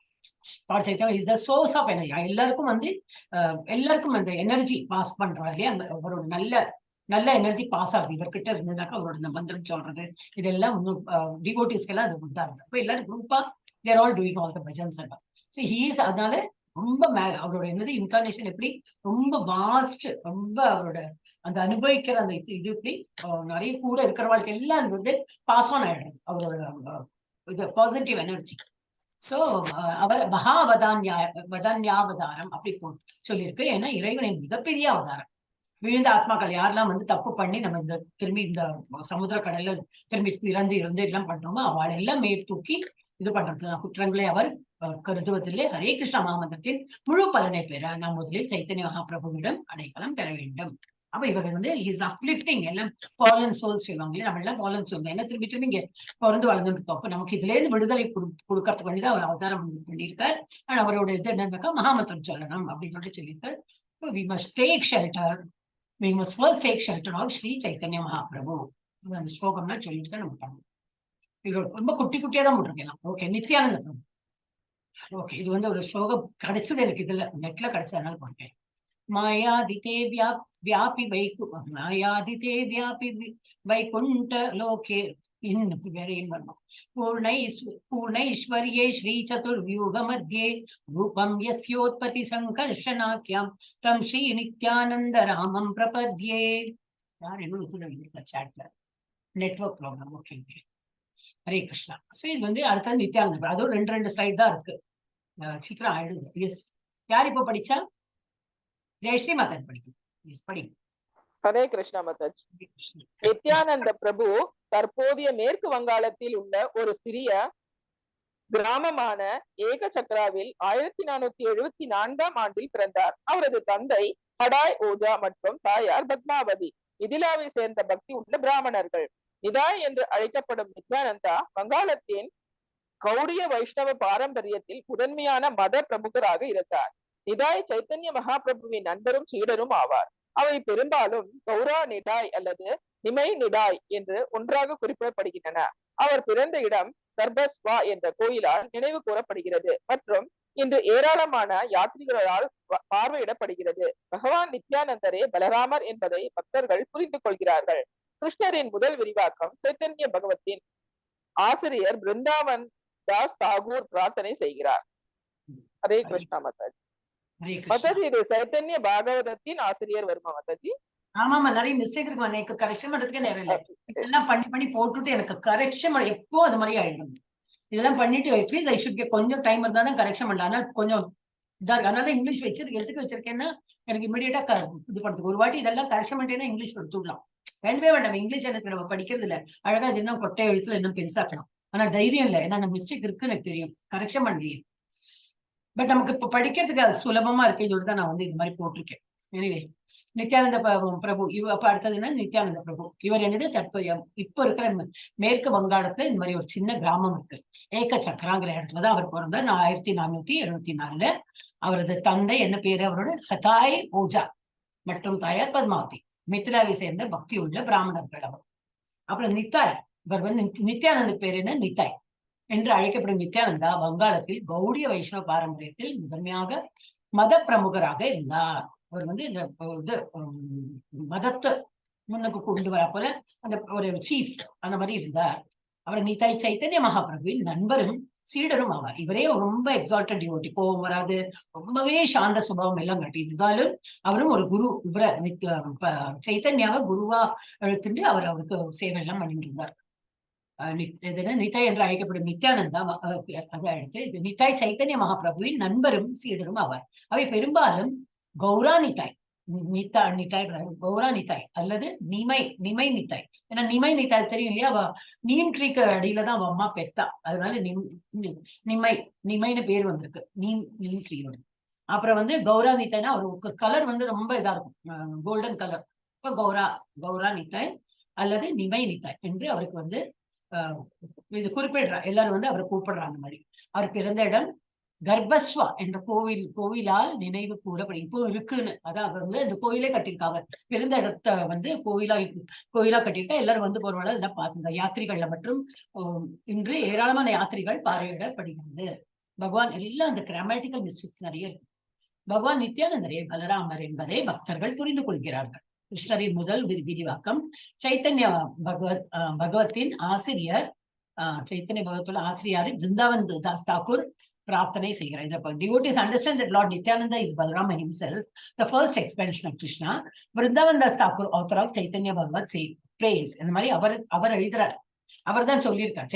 Speaker 1: Source of energy. எல்லாருக்கும் வந்து எல்லாருக்கும் அந்த எனர்ஜி பாஸ் பண்றாரு இல்லையா, அவரோட நல்ல எனர்ஜி பாஸ் ஆகுது இவர்கிட்ட இருந்ததுனாக்கா. அவரோட இந்த மந்திரம் சொல்றது இதெல்லாம் டிவோட்டிஸ்க்கெல்லாம் அது உதாரணம். அப்ப எல்லாரும் குரூப்பா they're all doing all the bhajans. So he's அதனால ரொம்ப அவரோட என்னது இன்கார்னேஷன் எப்படி ரொம்ப வாஸ்ட், ரொம்ப அவரோட அந்த அனுபவிக்கிற அந்த இது எப்படி நிறைய கூட இருக்கிறவாளுக்கு எல்லாம் வந்து பாஸ் ஆன் ஆயிடுறது அவரோட இது பாசிட்டிவ் எனர்ஜி. சோ அவர் மகா வதான்யாவதாரம் அப்படி சொல்லியிருக்கு. ஏன்னா இறைவனின் மிகப்பெரிய அவதாரம். விழுந்த ஆத்மாக்கள் யாரெல்லாம் வந்து தப்பு பண்ணி நம்ம இந்த திரும்பி இந்த சமுத்திர கடல்ல திரும்பி இருந்து எல்லாம் பண்றோமோ அவளை எல்லாம் மேல் தூக்கி இது பண்றதுதான் குற்றங்களை அவர் கருதுவதில்லை. ஹரே கிருஷ்ண மகாமந்திரத்தின் முழு பலனை பெற நாம் முதலில் சைத்தன்ய மகாபிரபுவிடம் அடைக்கலம் பெற வேண்டும். அப்ப இவர்கள் வந்து இஸ் அப்லிஃப்டிங் எல்லாம் ஃபாலன் சோல்ஸ் சொல்லுவாங்களே, நம்ம எல்லாம் ஃபாலன் சோல் என்ன திரும்பி இங்க பிறந்து வளர்ந்துட்டு இருக்கோம். அப்ப நமக்கு இதுல இருந்து விடுதலை கொடுக்கறதுக்கு வேண்டிதான் அவர் அவதாரம் பண்ணியிருக்கார். ஆனா அவரோட இது என்னன்னாக்கா மகாமந்திரம் சொல்லணும் அப்படின்னு சொல்லியிருக்காரு. We must take shelter. We must first take shelter of Sri Chaitanya Mahaprabhu. அந்த ஸ்லோகம்லாம் சொல்லிட்டு தான் நம்ம பண்ணணும். இது ரொம்ப குட்டி குட்டியா தான் போட்டிருக்கலாம். ஓகே, நித்யானந்த பிரபு. ஓகே, இது வந்து ஒரு ஸ்லோகம் கிடைச்சது எனக்கு, இதுல நெட்ல கிடைச்சதுனால போட்டேன். மாயாதிதே व्यापि मायादिते व्यापि वैकुंठ लोके पूर्णैश्वर्ये श्री चतुर्व्यूह मध्ये रूपं यस्योत्पत्ति संकर्षणाख्यां तं श्री नित्यानंद रामं प्रपद्ये. यार இன்னொரு சாட்ல network problem. Okay okay, Hare Krishna. So இது வந்து அடுத்த நித்யானந்த, அதுவும் ரெண்டு ஸ்லைட் தான் இருக்கு, சீக்கிரம் ஆயிடுங்க. எஸ், யார் இப்ப படிச்சா? ஜெயஸ்ரீ மாதாஜி படிக்கும். எஸ், படிங்க.
Speaker 4: ஹரே கிருஷ்ணா மாதாஜி. நித்யானந்த பிரபு தற்போதைய மேற்கு வங்காளத்தில் உள்ள ஒரு சிறிய கிராமமான ஏகசக்ராவில் 1474ஆம் ஆண்டில் பிறந்தார். அவரது தந்தை ஹடாய் ஓஜா மற்றும் தாயார் பத்மாவதி மிதிலாவை சேர்ந்த பக்தி உள்ள பிராமணர்கள். நிதாய் என்று அழைக்கப்படும் நித்யானந்தா வங்காளத்தின் கௌடிய வைஷ்ணவ பாரம்பரியத்தில் முதன்மையான மத பிரமுகராக இருந்தார். நிதாய் சைத்தன்ய மகாபிரபுவின் நண்பரும் சீடரும் ஆவார். அவை பெரும்பாலும் கௌரா நிடாய் அல்லது நிமை நிடாய் என்று ஒன்றாக குறிப்பிடப்படுகின்றன. அவர் பிறந்த இடம் கர்பஸ்வா என்ற கோயிலால் நினைவு கூறப்படுகிறது மற்றும் இன்று ஏராளமான யாத்ரிகர்களால் பார்வையிடப்படுகிறது. பகவான் நித்யானந்தரே பலராமர் என்பதை பக்தர்கள் புரிந்து கொள்கிறார்கள். கிருஷ்ணரின் முதல் விரிவாக்கம் சைத்தன்ய பகவத்தின் ஆசிரியர் பிருந்தாவன் தாஸ் தாகூர் பிரார்த்தனை செய்கிறார். ஹரே கிருஷ்ணா மாதாஜி. மாதாஜி, இது சைத்தன்ய பாகவதத்தின் ஆசிரியர் வருமா மாதாஜி?
Speaker 1: ஆமாமா, நிறைய மிஸ்டேக் இருக்கு. எனக்கு கரெக்ஷன் பண்றதுக்கே நேரம் இல்லை. எல்லாம் பண்ணி போட்டுட்டு எனக்கு கரெக்ஷன் எப்போ அது மாதிரி ஆயிடும். இதெல்லாம் பண்ணிட்டு அட்லீஸ்ட் ஐ ஷுட் கொஞ்சம் டைம் இருந்தா தான் கரெக்ஷன் பண்ணலாம். ஆனால் கொஞ்சம் இதா இருக்கு. அதனால இங்கிலீஷ் எடுத்துக்க வச்சிருக்கேன்னா எனக்கு இமீடியட்டா இது பண்றதுக்கு ஒரு வாட்டி இதெல்லாம் கரெக்ஷன் பண்ணிட்டேன்னா இங்கிலீஷ் எடுத்துடலாம். வேண்டவே வேண்டாம், இங்கிலீஷ் எனக்கு நம்ம படிக்கிறது இல்லை. அழகா இது இன்னும் கொட்டை எழுத்துல இன்னும் பெருசாக்கலாம். ஆனா தைரியம் இல்லை, ஏன்னா மிஸ்டேக் இருக்கு எனக்கு தெரியும், கரெக்ஷன் பண்ணலையே. பட் நமக்கு இப்ப படிக்கிறதுக்கு அது சுலபமா இருக்கு. இதோட தான் நான் வந்து இது மாதிரி போட்டிருக்கேன். எனிவே, நித்யானந்த பிரபு அப்ப அடுத்ததுன்னா நித்யானந்த பிரபு. இவர் என்னது தற்பயம் இப்ப இருக்கிற மேற்கு வங்காளத்துல இந்த மாதிரி ஒரு சின்ன கிராமம் இருக்கு, ஏக சக்கராங்கிற இடத்துலதான் அவர் பிறந்தார். 1474. அவரது தந்தை என்ன பேரு? அவரோட ஹதாய் ஓஜா மற்றும் தாயார் பத்மாவதி மித்திலாவை சேர்ந்த பக்தி உள்ள பிராமணர்கள் அவர். அப்புறம் நித்தாய், இவர் வந்து நித்யானந்த பேர் என்ன? நித்தாய் என்று அழைக்கப்படும் நித்யானந்தா வங்காளத்தில் கௌடிய வைஷ்ணவ பாரம்பரியத்தில் முதன்மையாக மத பிரமுகராக இருந்தார். அவர் வந்து இந்த மதத்தை முன்னுக்கு கொண்டு வர போல அந்த ஒரு சீஃப் அந்த மாதிரி இருந்தார். அவர் நிதாய் சைத்தன்ய மகாபிரபுவின் நண்பரும் சீடரும் ஆவார். இவரே ரொம்ப எக்ஸால்டட் டிவோட்டி, கோபம் வராது, ரொம்பவே சாந்த சுபாவம் எல்லாம் கட்டி இருந்தாலும் அவரும் ஒரு குரு. இவரை சைத்தன்யாவை குருவா எடுத்துட்டு அவருக்கு சேவை எல்லாம் பண்ணிட்டு இருந்தார். நிதாய் என்று அழைக்கப்படும் நித்யானந்தா அதை அடுத்து நிதாய் சைத்தன்ய மகாபிரபுவின் நண்பரும் சீடரும் ஆவார். அவை பெரும்பாலும் கௌரா நிதாய், கௌரா நிதாய் அல்லது நிமை நிதாய். ஏன்னா நிமை நிதாய் தெரியும் இல்லையா, அவ நீம் ட்ரீக்கு அடியில தான் அவ அம்மா பெத்தா, அதனால நிமைன்னு பேர் வந்திருக்கு, நீம் ட்ரீயோட. அப்புறம் வந்து கௌரா நிதாய்னா அவருக்கு கலர் வந்து ரொம்ப இதா இருக்கும், கோல்டன் கலர். இப்ப கௌரா நிதாய் அல்லது நிமை நிதாய் என்று அவருக்கு வந்து இது குறிப்பிடுறா. எல்லாரும் வந்து அவரை கூப்பிடுறாங்க. அந்த மாதிரி அவர் பிறந்த இடம் கர்ப்பஸ்வா என்ற கோவிலால் நினைவு கூறப்படும். இப்போ இருக்குன்னு, அதான் அவர் வந்து இந்த கோயிலே கட்டியிருக்காங்க. பிறந்த இடத்த வந்து கோயிலா கட்டியிருக்கா. எல்லாரும் வந்து போறவங்க இதெல்லாம் பார்த்துங்க. யாத்திரிகள்ல மற்றும் இன்று ஏராளமான யாத்திரிகள் பார்வையிடப்படுகிறது. பகவான் எல்லாம் அந்த கிராமட்டிக்கல் மிஸ்டேக்ஸ் நிறைய இருக்கு. பகவான் நித்யானந்தரே பலராமர் என்பதை பக்தர்கள் புரிந்து கொள்கிறார்கள். கிருஷ்ணரின் முதல் விரிவாக்கம் சைத்தன்ய பகவத்தின் ஆசிரியர், சைத்தன்ய பகவத்தோட ஆசிரியர் பிருந்தாவன் தாஸ் தாக்கூர் பிரார்த்தனை செய்கிறார். Devotees understand that Lord Nityananda is Balarama himself, the first expansion of Krishna. Vrindavan Das Thakur, author of Chaitanya Bhagavat, prays. இந்த மாதிரி அவர் எழுதுறார். அவர் தான் சொல்லியிருக்கார்.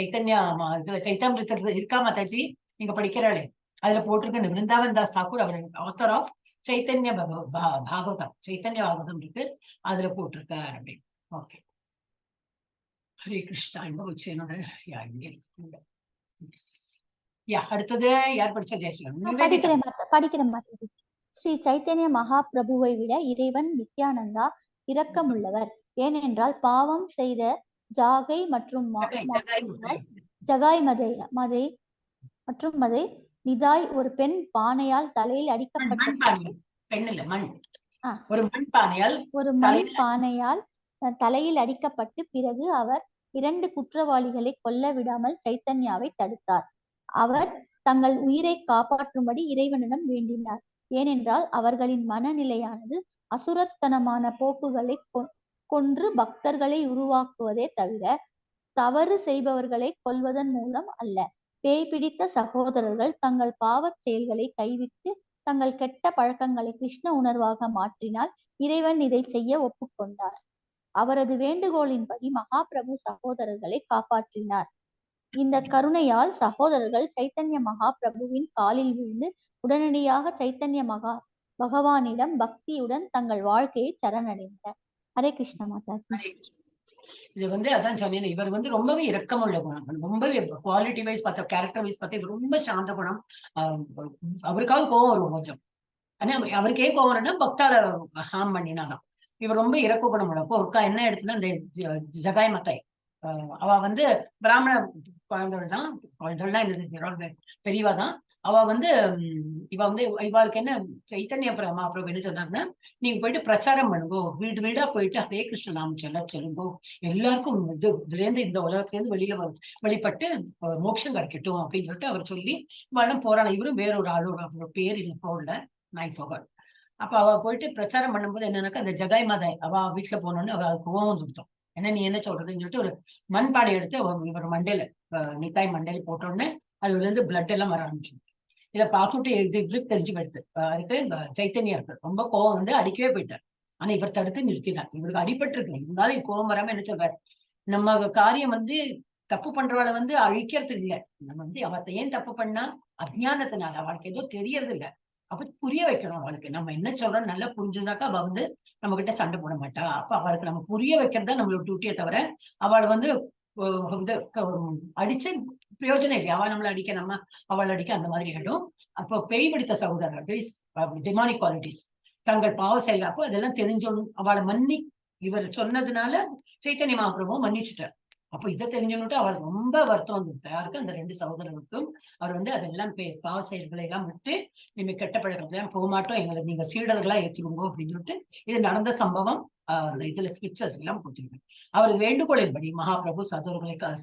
Speaker 1: சைத்தாமிரத்தில் இருக்கா மாதாஜி, நீங்க படிக்கிறாளே அதுல போட்டிருக்க விருந்தாவன் தாஸ் தாக்கூர், அவர் ஆத்தர் ஆஃப் சைத்தன்ய பாகவதம், சைத்தன்ய பாகவதம் இருக்கு, அதுல போட்டிருக்கார் அப்படின்னு. ஓகே, ஹரே கிருஷ்ணா. எங்க வச்சு என்னோட இங்க அடுத்தது யார் படிச்சா? ஜெயஸ்ரீ
Speaker 3: படிக்கிறேன். ஸ்ரீ சைத்தன்ய மகாபிரபுவை விட இறைவன் நித்யானந்தா இரக்கமுள்ளவர். ஏனென்றால் பாவம் செய்த ஜாகை மற்றும் ஜகாய் மதை மற்றும் மதை நிதாய் ஒரு பெண் பானையால் தலையில் அடிக்கப்பட்ட
Speaker 1: ஒரு மண் பானையால்
Speaker 3: தலையில் அடிக்கப்பட்டு பிறகு அவர் 2 குற்றவாளிகளை கொல்ல விடாமல் சைத்தன்யாவை தடுத்தார். அவர் தங்கள் உயிரை காப்பாற்றும்படி இறைவனிடம் வேண்டினார். ஏனென்றால் அவர்களின் மனநிலையானது அசுரத்தனமான போக்குகளை கொன்று பக்தர்களை உருவாக்குவதே தவிர தவறு செய்பவர்களை கொல்வதன் மூலம் அல்ல. பேய் பிடித்த சகோதரர்கள் தங்கள் பாவச் செயல்களை கைவிட்டு தங்கள் கெட்ட பழக்கங்களை கிருஷ்ண உணர்வாக மாற்றினால் இறைவன் இதை செய்ய ஒப்புக்கொண்டார். அவரது வேண்டுகோளின்படி மகாபிரபு சகோதரர்களை காப்பாற்றினார். இந்த கருணையால் சகோதரர்கள் சைத்தன்ய மகாபிரபுவின் காலில் விழுந்து உடனடியாக சைத்தன்ய பகவானிடம் பக்தியுடன் தங்கள் வாழ்க்கையை சரணடைந்தார். ஹரே கிருஷ்ண மாதாஜி.
Speaker 1: இது அதான் சொன்னேன், இவர் ரொம்பவே இரக்கமுள்ள குணம், ரொம்பவே குவாலிட்டி வைஸ் பார்த்தா, கேரக்டர் வைஸ் பார்த்தா இவர் ரொம்ப சாந்த குணம். அவருக்காக கோவம் வரும் கொஞ்சம், ஆனா அவருக்கே கோவம் வரும்னா பக்தால ஹார்ம் பண்ணினாலும். இவர் ரொம்ப இறக்க குணம் உள்ளப்போ ஒருக்கா என்ன எடுத்துன்னா, இந்த ஜகாய் மத்தாய் அவ பிராமண குழந்தைகள் தான், குழந்தைகள்னா என்னது பெரியவா தான். அவ இவாளுக்கு என்ன சைத்தன்ய மகாபிரபு என்ன சொன்னாங்கன்னா, நீங்க போயிட்டு பிரச்சாரம் பண்ணுங்கோ, வீடு வீடா போயிட்டு ஹரே கிருஷ்ண நாமம் சொல்லுங்கோ, எல்லாருக்கும் இதுல இருந்து இந்த உலகத்துல இருந்து வெளிப்பட்டு மோட்சம் கிடைக்கட்டும் அப்படின்னு சொல்லிட்டு அவர் சொல்லி இவெல்லாம் போறாங்க. இவரும் வேறொரு ஆளோட பேர் இது போடல, நான் போகல். அப்ப அவ போயிட்டு பிரச்சாரம் பண்ணும்போது என்னன்னாக்கா, அந்த ஜகாய் மாதாய் அவ வீட்டுல போனோன்னு அவளுக்கு கோவம் கொடுத்தோம். என்ன நீ என்ன சொல்றதுன்னு சொல்லிட்டு ஒரு மண்பானை எடுத்து இவர் மண்டையில நித்தாய் மண்டையில போட்டோடனே அதுல இருந்து பிளட் எல்லாம் வர ஆரம்பிச்சு. இதை பார்த்துட்டு இவருக்கு தெரிஞ்சு போயிடுது, அதுக்கு சைத்தன்யா இருக்கு ரொம்ப கோவம் அடிக்கவே போயிட்டார். ஆனா இவர் தடுத்து நிறுத்தினார். இவருக்கு அடிபட்டு இருக்கு, இருந்தாலும் கோவம் வராம என்ன சொல்றாரு, நம்ம காரியம் தப்பு பண்றவளை அழிக்கிறது இல்லை, நம்ம அவத்தை ஏன் தப்பு பண்ணா அஜ்ஞானத்தினால, அவளுக்கு ஏதோ தெரியறது இல்லை. அப்ப புரிய வைக்கணும் அவளுக்கு, நம்ம என்ன சொல்றோம் நல்லா புரிஞ்சுனாக்கா அவ நம்ம கிட்ட சண்டை போட மாட்டா. அப்ப அவளுக்கு நம்ம புரிய வைக்கிறதா நம்மளோட டியூட்டியை தவிர அவளை அடிச்சு பிரயோஜனம் இல்லை. அவ நம்மளை அடிக்க நம்ம அவள் அடிக்க அந்த மாதிரி ஆயிடும். அப்போ பேய் பிடித்த சகோதரர்கள் டிமானிக் குவாலிட்டிஸ் தங்கள் பாவ செயல், அப்போ அதெல்லாம் தெரிஞ்சோம். அவளை இவர் சொன்னதுனால சைத்தன்ய மகாபிரபுவும் மன்னிச்சுட்டார். அப்போ இதை தெரிஞ்சுன்னுட்டு அவர் ரொம்ப வருத்தம் யாருக்கு, அந்த 2 சகோதரர்களுக்கும். அவர் அதெல்லாம் பாவ செயல்களை எல்லாம் விட்டு நீங்க கெட்ட பழக்கத்தான் போக மாட்டோம், எங்களை நீங்க சீடர்களா ஏற்றுக்கோங்க அப்படின்னு சொல்லிட்டு இது நடந்த சம்பவம் இதுல ஸ்கிரிப்சர்ஸ் எல்லாம் கொடுத்துருக்கேன். அவர் வேண்டுகோளின்படி மகாபிரபு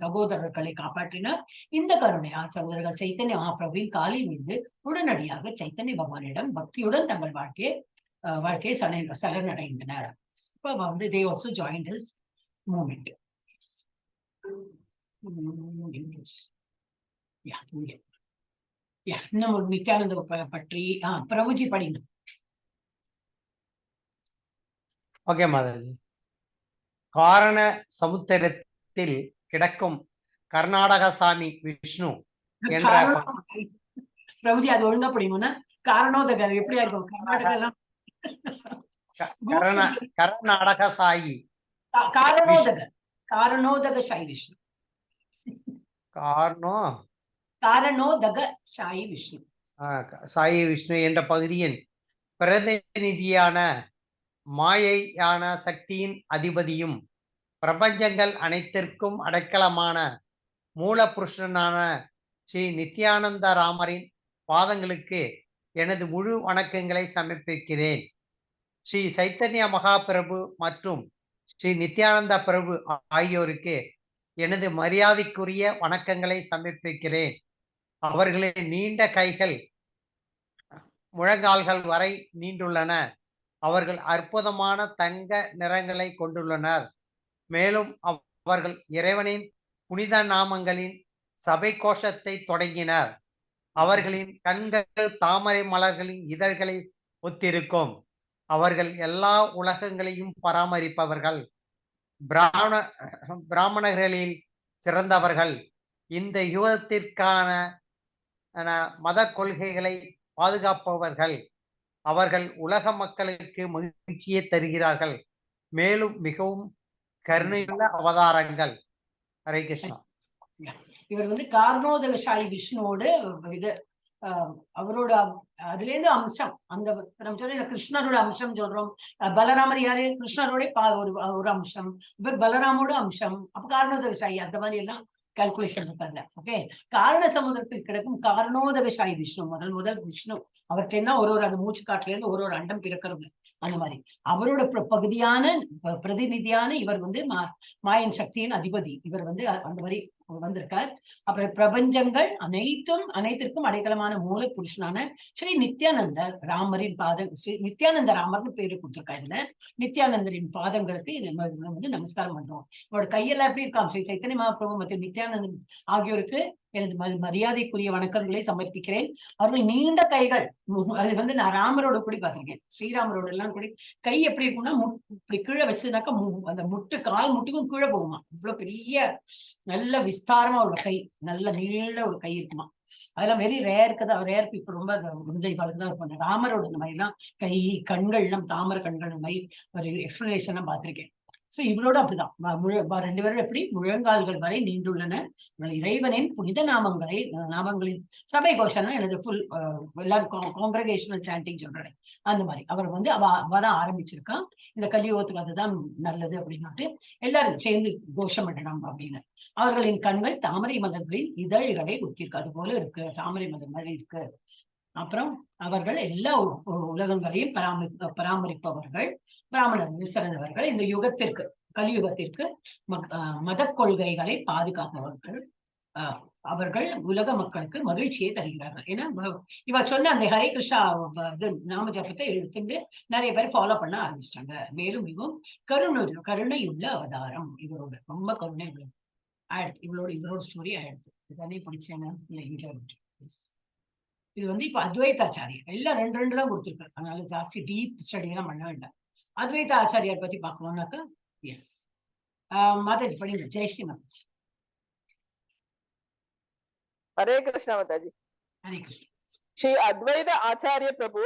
Speaker 1: சகோதரர்களை காப்பாற்றினார். இந்த கருணையா சகோதரர்கள் சைத்தன்ய மகாபிரபுவின் காலில் விழுந்து உடனடியாக சைத்தன்ய பகவானிடம் பக்தியுடன் தங்கள் வாழ்க்கையை சரணடைந்தனர். இப்ப they also joined his movement. இன்னும் ஒரு நித்யானந்த பற்றி பிரபுஜி படிங்க.
Speaker 2: ஓகே மாதாஜி. காரண சமுத்திரத்தில் கிடக்கும் கர்நாடக சாமி விஷ்ணு என்ற
Speaker 1: பிரபுஜி அது ஒழுங்கா படிக்கணும்னா காரணோதகர் எப்படியா இருக்கும் கர்நாடகா எல்லாம்
Speaker 2: கர்நாடக சாயி
Speaker 1: காரணோதக சாய் விஷ்ணு காரணோதக சாயி விஷ்ணு
Speaker 2: சாயி விஷ்ணு என்ற பகுதியின் பிரதிநிதியான மாயையான சக்தியின் அதிபதியும் பிரபஞ்சங்கள் அனைத்திற்கும் அடைக்கலமான மூலபுருஷனான ஸ்ரீ நித்யானந்த ராமரின் பாதங்களுக்கு எனது முழு வணக்கங்களை சமர்ப்பிக்கிறேன். ஸ்ரீ சைத்தன்ய மகாபிரபு மற்றும் ஸ்ரீ நித்யானந்த பிரபு ஆகியோருக்கு எனது மரியாதைக்குரிய வணக்கங்களை சமர்ப்பிக்கிறேன். அவர்களின் நீண்ட கைகள் முழங்கால்கள் வரை நீண்டுள்ளன. அவர்கள் அற்புதமான தங்க நிறங்களை கொண்டுள்ளனர். மேலும் அவர்கள் இறைவனின் புனித நாமங்களின் சபை கோஷத்தை தொடங்கினர். அவர்களின் கண்கள் தாமரை மலர்களின் இதழ்களை ஒத்திருக்கும். அவர்கள் எல்லா உலகங்களையும் பராமரிப்பவர்கள், பிராமணர்களில் சிறந்தவர்கள், இந்த யுகத்திற்கான மத கொள்கைகளை பாதுகாப்பவர்கள். அவர்கள் உலக மக்களுக்கு மகிழ்ச்சியை தருகிறார்கள். மேலும் மிகவும் கருணையுள்ள அவதாரங்கள். ஹரே கிருஷ்ணா.
Speaker 1: இவர் காரணோதக சாயி விஷ்ணுவோடு அவரோட அதுல இருந்து அம்சம், அந்த நம்ம சொல்ல கிருஷ்ணரோட அம்சம் சொல்றோம். பலராமர் யாரு, கிருஷ்ணரோட ஒரு அம்சம், இவர் பலராமோட அம்சம். அப்ப காரணோதக சாயி அந்த மாதிரி எல்லாம் கால்குலேஷன் இருக்காங்க. ஓகே, காரண சமுதிரத்தில் கிடக்கும் காரணோதக சாயி விஷ்ணு முதல் விஷ்ணு. அவருக்கு என்ன ஒரு அந்த மூச்சு காட்டுல இருந்து ஒரு அண்டம் பிறக்கிறது. அந்த மாதிரி அவரோட பகுதியான பிரதிநிதியான இவர் வந்து மாயன் சக்தியின் அதிபதி. இவர் வந்து அந்த மாதிரி வந்திருக்கார். அப்புறம் பிரபஞ்சங்கள் அனைத்திற்கும் அடைக்கலமான மூல புருஷனான ஸ்ரீ நித்யானந்த ராமரின் பாதம், ஸ்ரீ நித்யானந்த ராமர்னு பேரு கொடுத்திருக்காரு. இதுல நித்யானந்தரின் பாதங்களுக்கு வந்து நமஸ்காரம் பண்றோம். இவரோட கையெல்லாம் எப்படி இருக்காம்? ஸ்ரீ சைத்தன்ய மகாபிரபு மற்றும் நித்யானந்தன் ஆகியோருக்கு எனது மரியாதைக்குரிய வணக்கங்களை சமர்ப்பிக்கிறேன். அவர்கள் நீண்ட கைகள். அது வந்து நான் ராமரோட கூட பார்த்திருக்கேன். ஸ்ரீராமரோட எல்லாம் கூட கை எப்படி இருக்கும்னா இப்படி கீழே வச்சதுனாக்கா அந்த கால் முட்டுக்கும் கீழே போகுமா. இவ்வளவு பெரிய நல்ல விஸ்தாரமா ஒரு கை, நல்ல நீள ஒரு கை இருக்குமா. அதெல்லாம் வெரி ரேருக்கு தான், ரேர் பீப்புள் ரொம்ப முந்தைய காலத்துக்கு தான் இருப்பாங்க. ராமரோட இந்த மாதிரி எல்லாம் கை, கண்கள் எல்லாம் தாமரை கண்கள் இந்த மாதிரி ஒரு எக்ஸ்பிளனேஷன் எல்லாம் பார்த்திருக்கேன். சோ இவரோட அப்படிதான் ரெண்டு பேரும் எப்படி முழங்கால்கள் வரை நீண்டுள்ளன. இறைவனின் புனித நாமங்களின் சபை கோஷம் எனது ஃபுல் எல்லாரும் காங்கிரகேஷனல் சாண்டிங் சொல்றேன். அந்த மாதிரி அவர் வந்து அவதான் ஆரம்பிச்சிருக்கான். இந்த கலியுகத்துக்கு அதுதான் நல்லது அப்படின்னுட்டு எல்லாரும் சேர்ந்து கோஷம் பண்ணணும் அப்படின்னு. அவர்களின் கண்கள் தாமரை மலர்களின் இதழ்களை ஒத்திருக்கு. அது போல இருக்கு, தாமரை மலர் மாதிரி இருக்கு. அப்புறம் அவர்கள் எல்லா உலகங்களையும் பராமரிப்பவர்கள், பிராமணர்கள் சிறந்தவர்கள். இந்த யுகத்திற்கு, கலியுகத்திற்கு மத கொள்கைகளை பாதுகாப்பவர்கள். அவர்கள் உலக மக்களுக்கு மகிழ்ச்சியை தருகிறார்கள். ஏன்னா இவ சொன்ன அந்த ஹரே கிருஷ்ணா நாம ஜபத்தை எடுத்துட்டு நிறைய பேர் ஃபாலோ பண்ண ஆரம்பிச்சிட்டாங்க. மேலும் மிகவும் கருணையுள்ள அவதாரம் இவரோட, ரொம்ப கருணை உள்ளது. இவரோட ஸ்டோரி ஆயிடுது. இதுதானே பிடிச்சேன்னா இல்லை இங்க. இது வந்து இப்ப அத்வைதாச்சாரியர் எல்லாம் ரெண்டு தான் கொடுத்திருக்காரு. அதனால ஜாஸ்தி டீப் ஸ்டடி எல்லாம் பண்ண வேண்டாம். அத்வைத ஆச்சாரியார் பத்தி பார்க்கணும்னாக்கா எஸ் மாதாஜி படிங்க. ஜெயஸ்ரீ மாதாஜி.
Speaker 4: ஹரே கிருஷ்ணா மாதாஜி.
Speaker 1: ஹரே கிருஷ்ணா.
Speaker 4: ஸ்ரீ அத்வைத ஆச்சாரிய பிரபு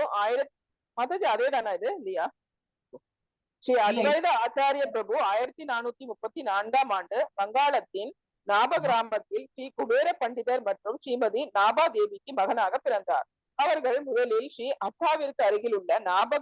Speaker 4: மாதாஜி அதே தானா இது இல்லையா? ஸ்ரீ அத்வைத ஆச்சாரிய பிரபு 1434 ஆண்டு வங்காளத்தின் நாப கிராமத்தில் ஸ்ரீ குபேர பண்டிதர் மற்றும் ஸ்ரீமதி நாபா தேவிக்கு மகனாக பிறந்தார். அவர்கள் முதலில் ஸ்ரீ அத்தாவிற்கு அருகில் உள்ள நாப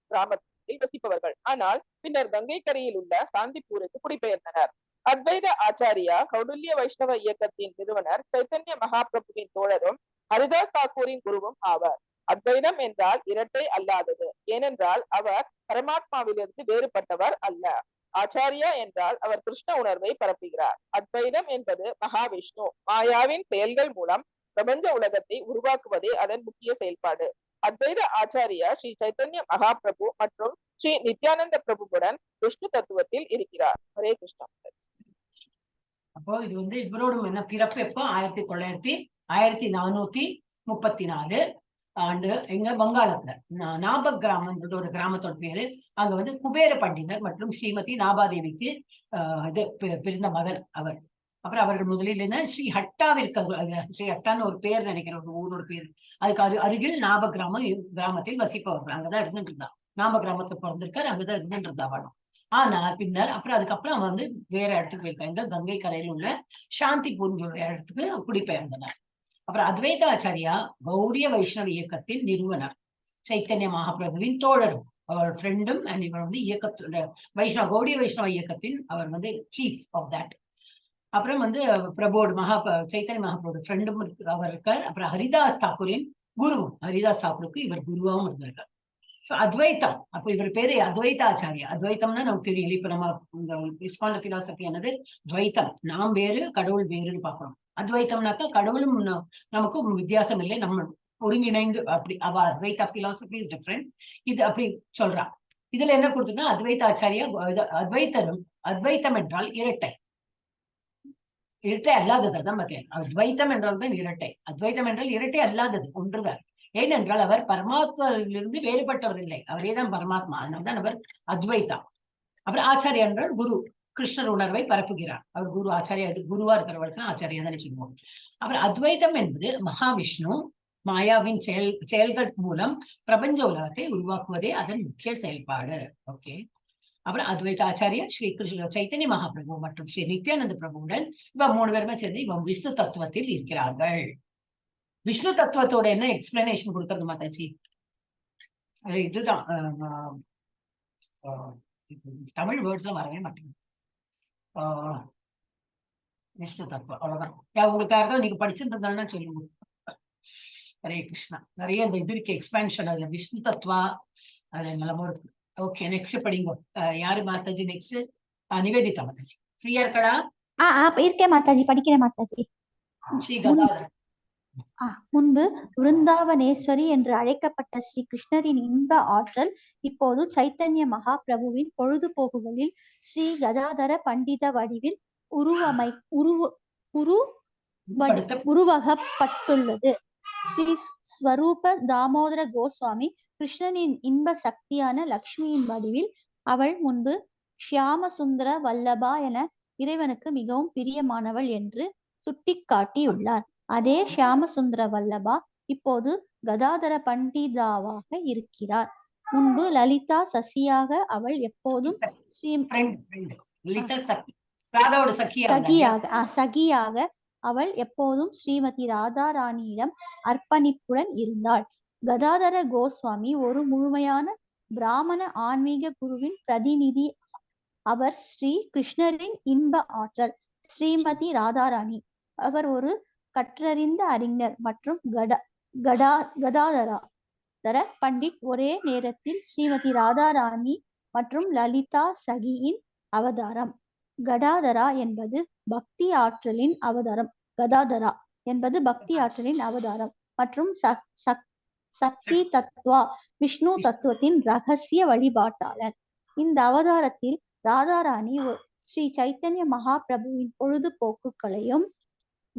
Speaker 4: கிராமத்தில் வசிப்பவர்கள். ஆனால் பின்னர் கங்கை கரையில் உள்ள சாந்திப்பூருக்கு குடிபெயர்ந்தனர். அத்வைத ஆச்சாரியா கௌடல்ய வைஷ்ணவ இயக்கத்தின் நிறுவனர், சைத்தன்ய மகாபிரபுவின் தோழரும், ஹரிதாஸ் தாக்கூரின் குருவும் ஆவார். அத்வைதம் என்றால் இரட்டை அல்லாதது. ஏனென்றால் அவர் பரமாத்மாவிலிருந்து வேறுபட்டவர் அல்ல. ஆச்சாரியா என்றால் அவர் கிருஷ்ண உணர்வை பரப்புகிறார். அத்வைதம் என்பது மகாவிஷ்ணு மாயாவின் செயல்கள் மூலம் பிரபஞ்ச உலகத்தை உருவாக்குவதே அதன் முக்கிய செயல்பாடு. அத்வைத ஆச்சாரியா ஸ்ரீ சைத்தன்ய மகாபிரபு மற்றும் ஸ்ரீ நித்யானந்த பிரபுவுடன் விஷ்ணு தத்துவத்தில் இருக்கிறார். ஹரே கிருஷ்ணா.
Speaker 1: அப்போ இது வந்து இவரோட என்ன பிறப்பு எப்போ? 1434 ஆண்டு எங்க வங்காளத்துல நாபக் கிராமம்ன்றது ஒரு கிராமத்தோட பேரு. அங்க வந்து குபேர பண்டிதர் மற்றும் ஸ்ரீமதி நாபாதேவிக்கு இது பிறந்த மகன் அவர். அப்புறம் அவர்கள் முதலில் என்ன ஸ்ரீ ஹட்டாவிற்கு, ஸ்ரீ ஹட்டான்னு ஒரு பேர் நினைக்கிற ஒரு ஊரோட பேர், அதுக்கு அருகில் நாப கிராமத்தில் வசிப்பவர்கள். அங்கதான் இருந்துட்டு இருந்தா. நாப கிராமத்துல பிறந்திருக்காரு, அங்கதான் இருந்துட்டு இருந்தா வாழும். ஆனா பின்னர் அதுக்கப்புறம் அவன் வந்து வேற இடத்துக்கு போயிருக்காங்க. கங்கை கரையில் உள்ள சாந்திபூர் இடத்துக்கு குடிபெயர்ந்தனர். அப்புறம் அத்வைத ஆச்சாரியா கௌடிய வைஷ்ணவ இயக்கத்தின் நிறுவனர், சைத்தன்ய மகாபிரபுவின் தோழரும், அவர் ஃப்ரெண்டும். அண்ட் இவர் வந்து இயக்கத்தோட கௌடிய வைஷ்ணவ இயக்கத்தின் அவர் வந்து சீஃப் ஆஃப் தட். அப்புறம் வந்து பிரபுவோட சைத்தன்ய மகாபிரபு ஃப்ரெண்டும் அவர் இருக்கார். அப்புறம் ஹரிதாஸ் தாக்கூரின் குருவும், ஹரிதாஸ் தாக்கூருக்கு இவர் குருவாவும் இருந்திருக்கார். சோ அத்வைத்தம், அப்போ இவர் பேரு அத்வைத ஆச்சாரியா. அத்வைத்தம்னா நமக்கு தெரியல. இப்ப நம்ம இஸ்கான் பிலாசபி என்னது துவைத்தம், நாம் வேறு கடவுள் வேறுன்னு பாக்குறோம். அத்வைத்தம்னாக்கா கடவுளும் நமக்கும் வித்தியாசம் இல்லை, நம்ம ஒருங்கிணைந்து அப்படி. Advaita philosophy is different. இது அப்படி சொல்றா. இதுல என்ன கொடுத்துருன்னா அத்வைத ஆச்சாரியா அத்வைத்தம் என்றால் இரட்டை அல்லாதது. அதான் பார்த்தேன். அத்வைத்தம் என்றால் தான் இரட்டை. அத்வைத்தம் என்றால் இரட்டை அல்லாதது, ஒன்றுதான். ஏனென்றால் அவர் பரமாத்மாவிலிருந்து வேறுபட்டவர் இல்லை, அவரேதான் பரமாத்மா. அதனால்தான் அவர் அத்வைதா. அப்புறம் ஆச்சாரியா என்றால் குரு, கிருஷ்ணர் உணர்வை பரப்புகிறார். அவர் குரு, ஆச்சாரியா. குருவா இருக்கிறவர்களுக்கு ஆச்சாரியா தான் சொல்லுவோம். அப்புறம் அத்வைதம் என்பது மகாவிஷ்ணு மாயாவின் செயல்கள் மூலம் பிரபஞ்ச உலகத்தை உருவாக்குவதே அதன் முக்கிய செயல்பாடு. ஓகே. அப்புறம் அத்வைத ஆச்சாரியா ஸ்ரீ சைத்தன்ய மகாபிரபு மற்றும் ஸ்ரீ நித்யானந்த பிரபுவுடன் இவ 3 பேருமே சேர்ந்து இவன் விஷ்ணு தத்துவத்தில் இருக்கிறார்கள். விஷ்ணு தத்துவத்தோட என்ன எக்ஸ்பிளனேஷன் கொடுக்கறது மாதாஜி? இதுதான் தமிழ் வேர்ட்ஸ் வரவே மாட்டேங்குது. விஷ்ணு தத்துவம் அவ்வளவுதான். உங்களுக்கு யாருக்காவது நீங்க படிச்சுட்டு இருந்தாங்கன்னா சொல்லுங்க. ஹரே கிருஷ்ணா. நிறைய இந்த இது இருக்கு எக்ஸ்பான்ஷன், அதுல விஷ்ணு தத்வா அதுல நல்லமும் இருக்கு. ஓகே, நெக்ஸ்ட் படிங்க. யாரு மாதாஜி நெக்ஸ்ட்? நிவேதிதா மாதாஜி ஃப்ரீயா இருக்கா?
Speaker 3: இருக்கேன் மாதாஜி, படிக்கிறேன் மாதாஜி.
Speaker 1: ஸ்ரீ கதாதர
Speaker 3: முன்பு விருந்தாவனேஸ்வரி என்று அழைக்கப்பட்ட ஸ்ரீ கிருஷ்ணரின் இன்ப ஆற்றல் இப்போது சைத்தன்ய மகாபிரபுவின் பொழுதுபோக்குகளில் ஸ்ரீ கதாதர பண்டித வடிவில் உருவகப்பட்டுள்ளது. ஸ்ரீ ஸ்வரூப தாமோதர கோஸ்வாமி கிருஷ்ணனின் இன்ப சக்தியான லக்ஷ்மியின் வடிவில் அவள் முன்பு ஷியாமசுந்தர வல்லபா என இறைவனுக்கு மிகவும் பிரியமானவள் என்று சுட்டிக்காட்டியுள்ளார். அதே ஷியாமசுந்தர வல்லபா இப்போது கதாதர பண்டிதாவாக இருக்கிறார். முன்பு லலிதா சசியாக அவள் எப்போதும் சகியாக அவள் எப்போதும் ஸ்ரீமதி ராதாராணியிடம் அர்ப்பணிப்புடன் இருந்தாள். கதாதர கோஸ்வாமி ஒரு முழுமையான பிராமண ஆன்மீக குருவின் பிரதிநிதி. அவர் ஸ்ரீ கிருஷ்ணரின் இன்ப ஆற்றல். ஸ்ரீமதி ராதாராணி அவர் ஒரு கற்றறிந்த அறிஞர் மற்றும் கதாதர பண்டிட் ஒரே நேரத்தில் ஸ்ரீமதி ராதாராணி மற்றும் லலிதா சகியின் அவதாரம். கடாதரா என்பது பக்தி ஆற்றலின் அவதாரம். கதாதரா என்பது பக்தி ஆற்றலின் அவதாரம் மற்றும் சக்தி தத்துவா விஷ்ணு தத்துவத்தின் ரகசிய வழிபாட்டாளர். இந்த அவதாரத்தில் ராதாராணி ஸ்ரீ சைத்தன்ய மகாபிரபுவின் பொழுதுபோக்குகளையும்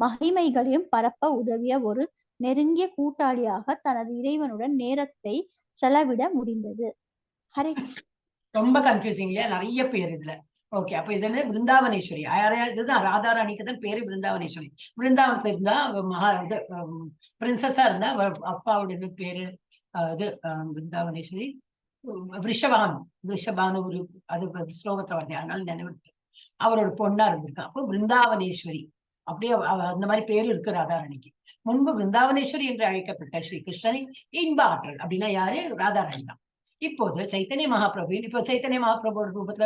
Speaker 3: மகிமைகளையும் பரப்ப உதவிய ஒரு நெருங்கிய கூட்டாளியாக தனது இறைவனுடன் நேரத்தை செலவிட முடிந்தது. ஹரே
Speaker 1: ரொம்ப கன்ஃபியூசிங் இல்லையா? நிறைய பேர் இதுல. ஓகே, அப்ப இது என்ன? பிருந்தாவனேஸ்வரி. இதுதான் ராதாராணிக்கு தான் பேரு பிருந்தாவனேஸ்வரி. பிருந்தாவனத்துல இருந்தா பிரின்சஸா இருந்தா அப்பாவுடைய பேரு இது பிருந்தாவனேஸ்வரி. ரிஷபானு ஒரு அது ஸ்லோகத்தை வருது, அதனால நினைவு. அவரோட பொண்ணா இருந்திருக்கா. அப்போ பிருந்தாவனேஸ்வரி அப்படியே அந்த மாதிரி பேரு இருக்கு ராதாராணிக்கு. முன்பு பிருந்தாவனேஸ்வரி என்று அழைக்கப்பட்ட ஸ்ரீ கிருஷ்ணனின் இன்ப ஆற்றல் அப்படின்னா யாரு? ராதாராணி தான். இப்போது சைத்தன்ய மகாபிரபுவின் இப்போ சைத்தன்ய மகாபிரபு ரூபத்துல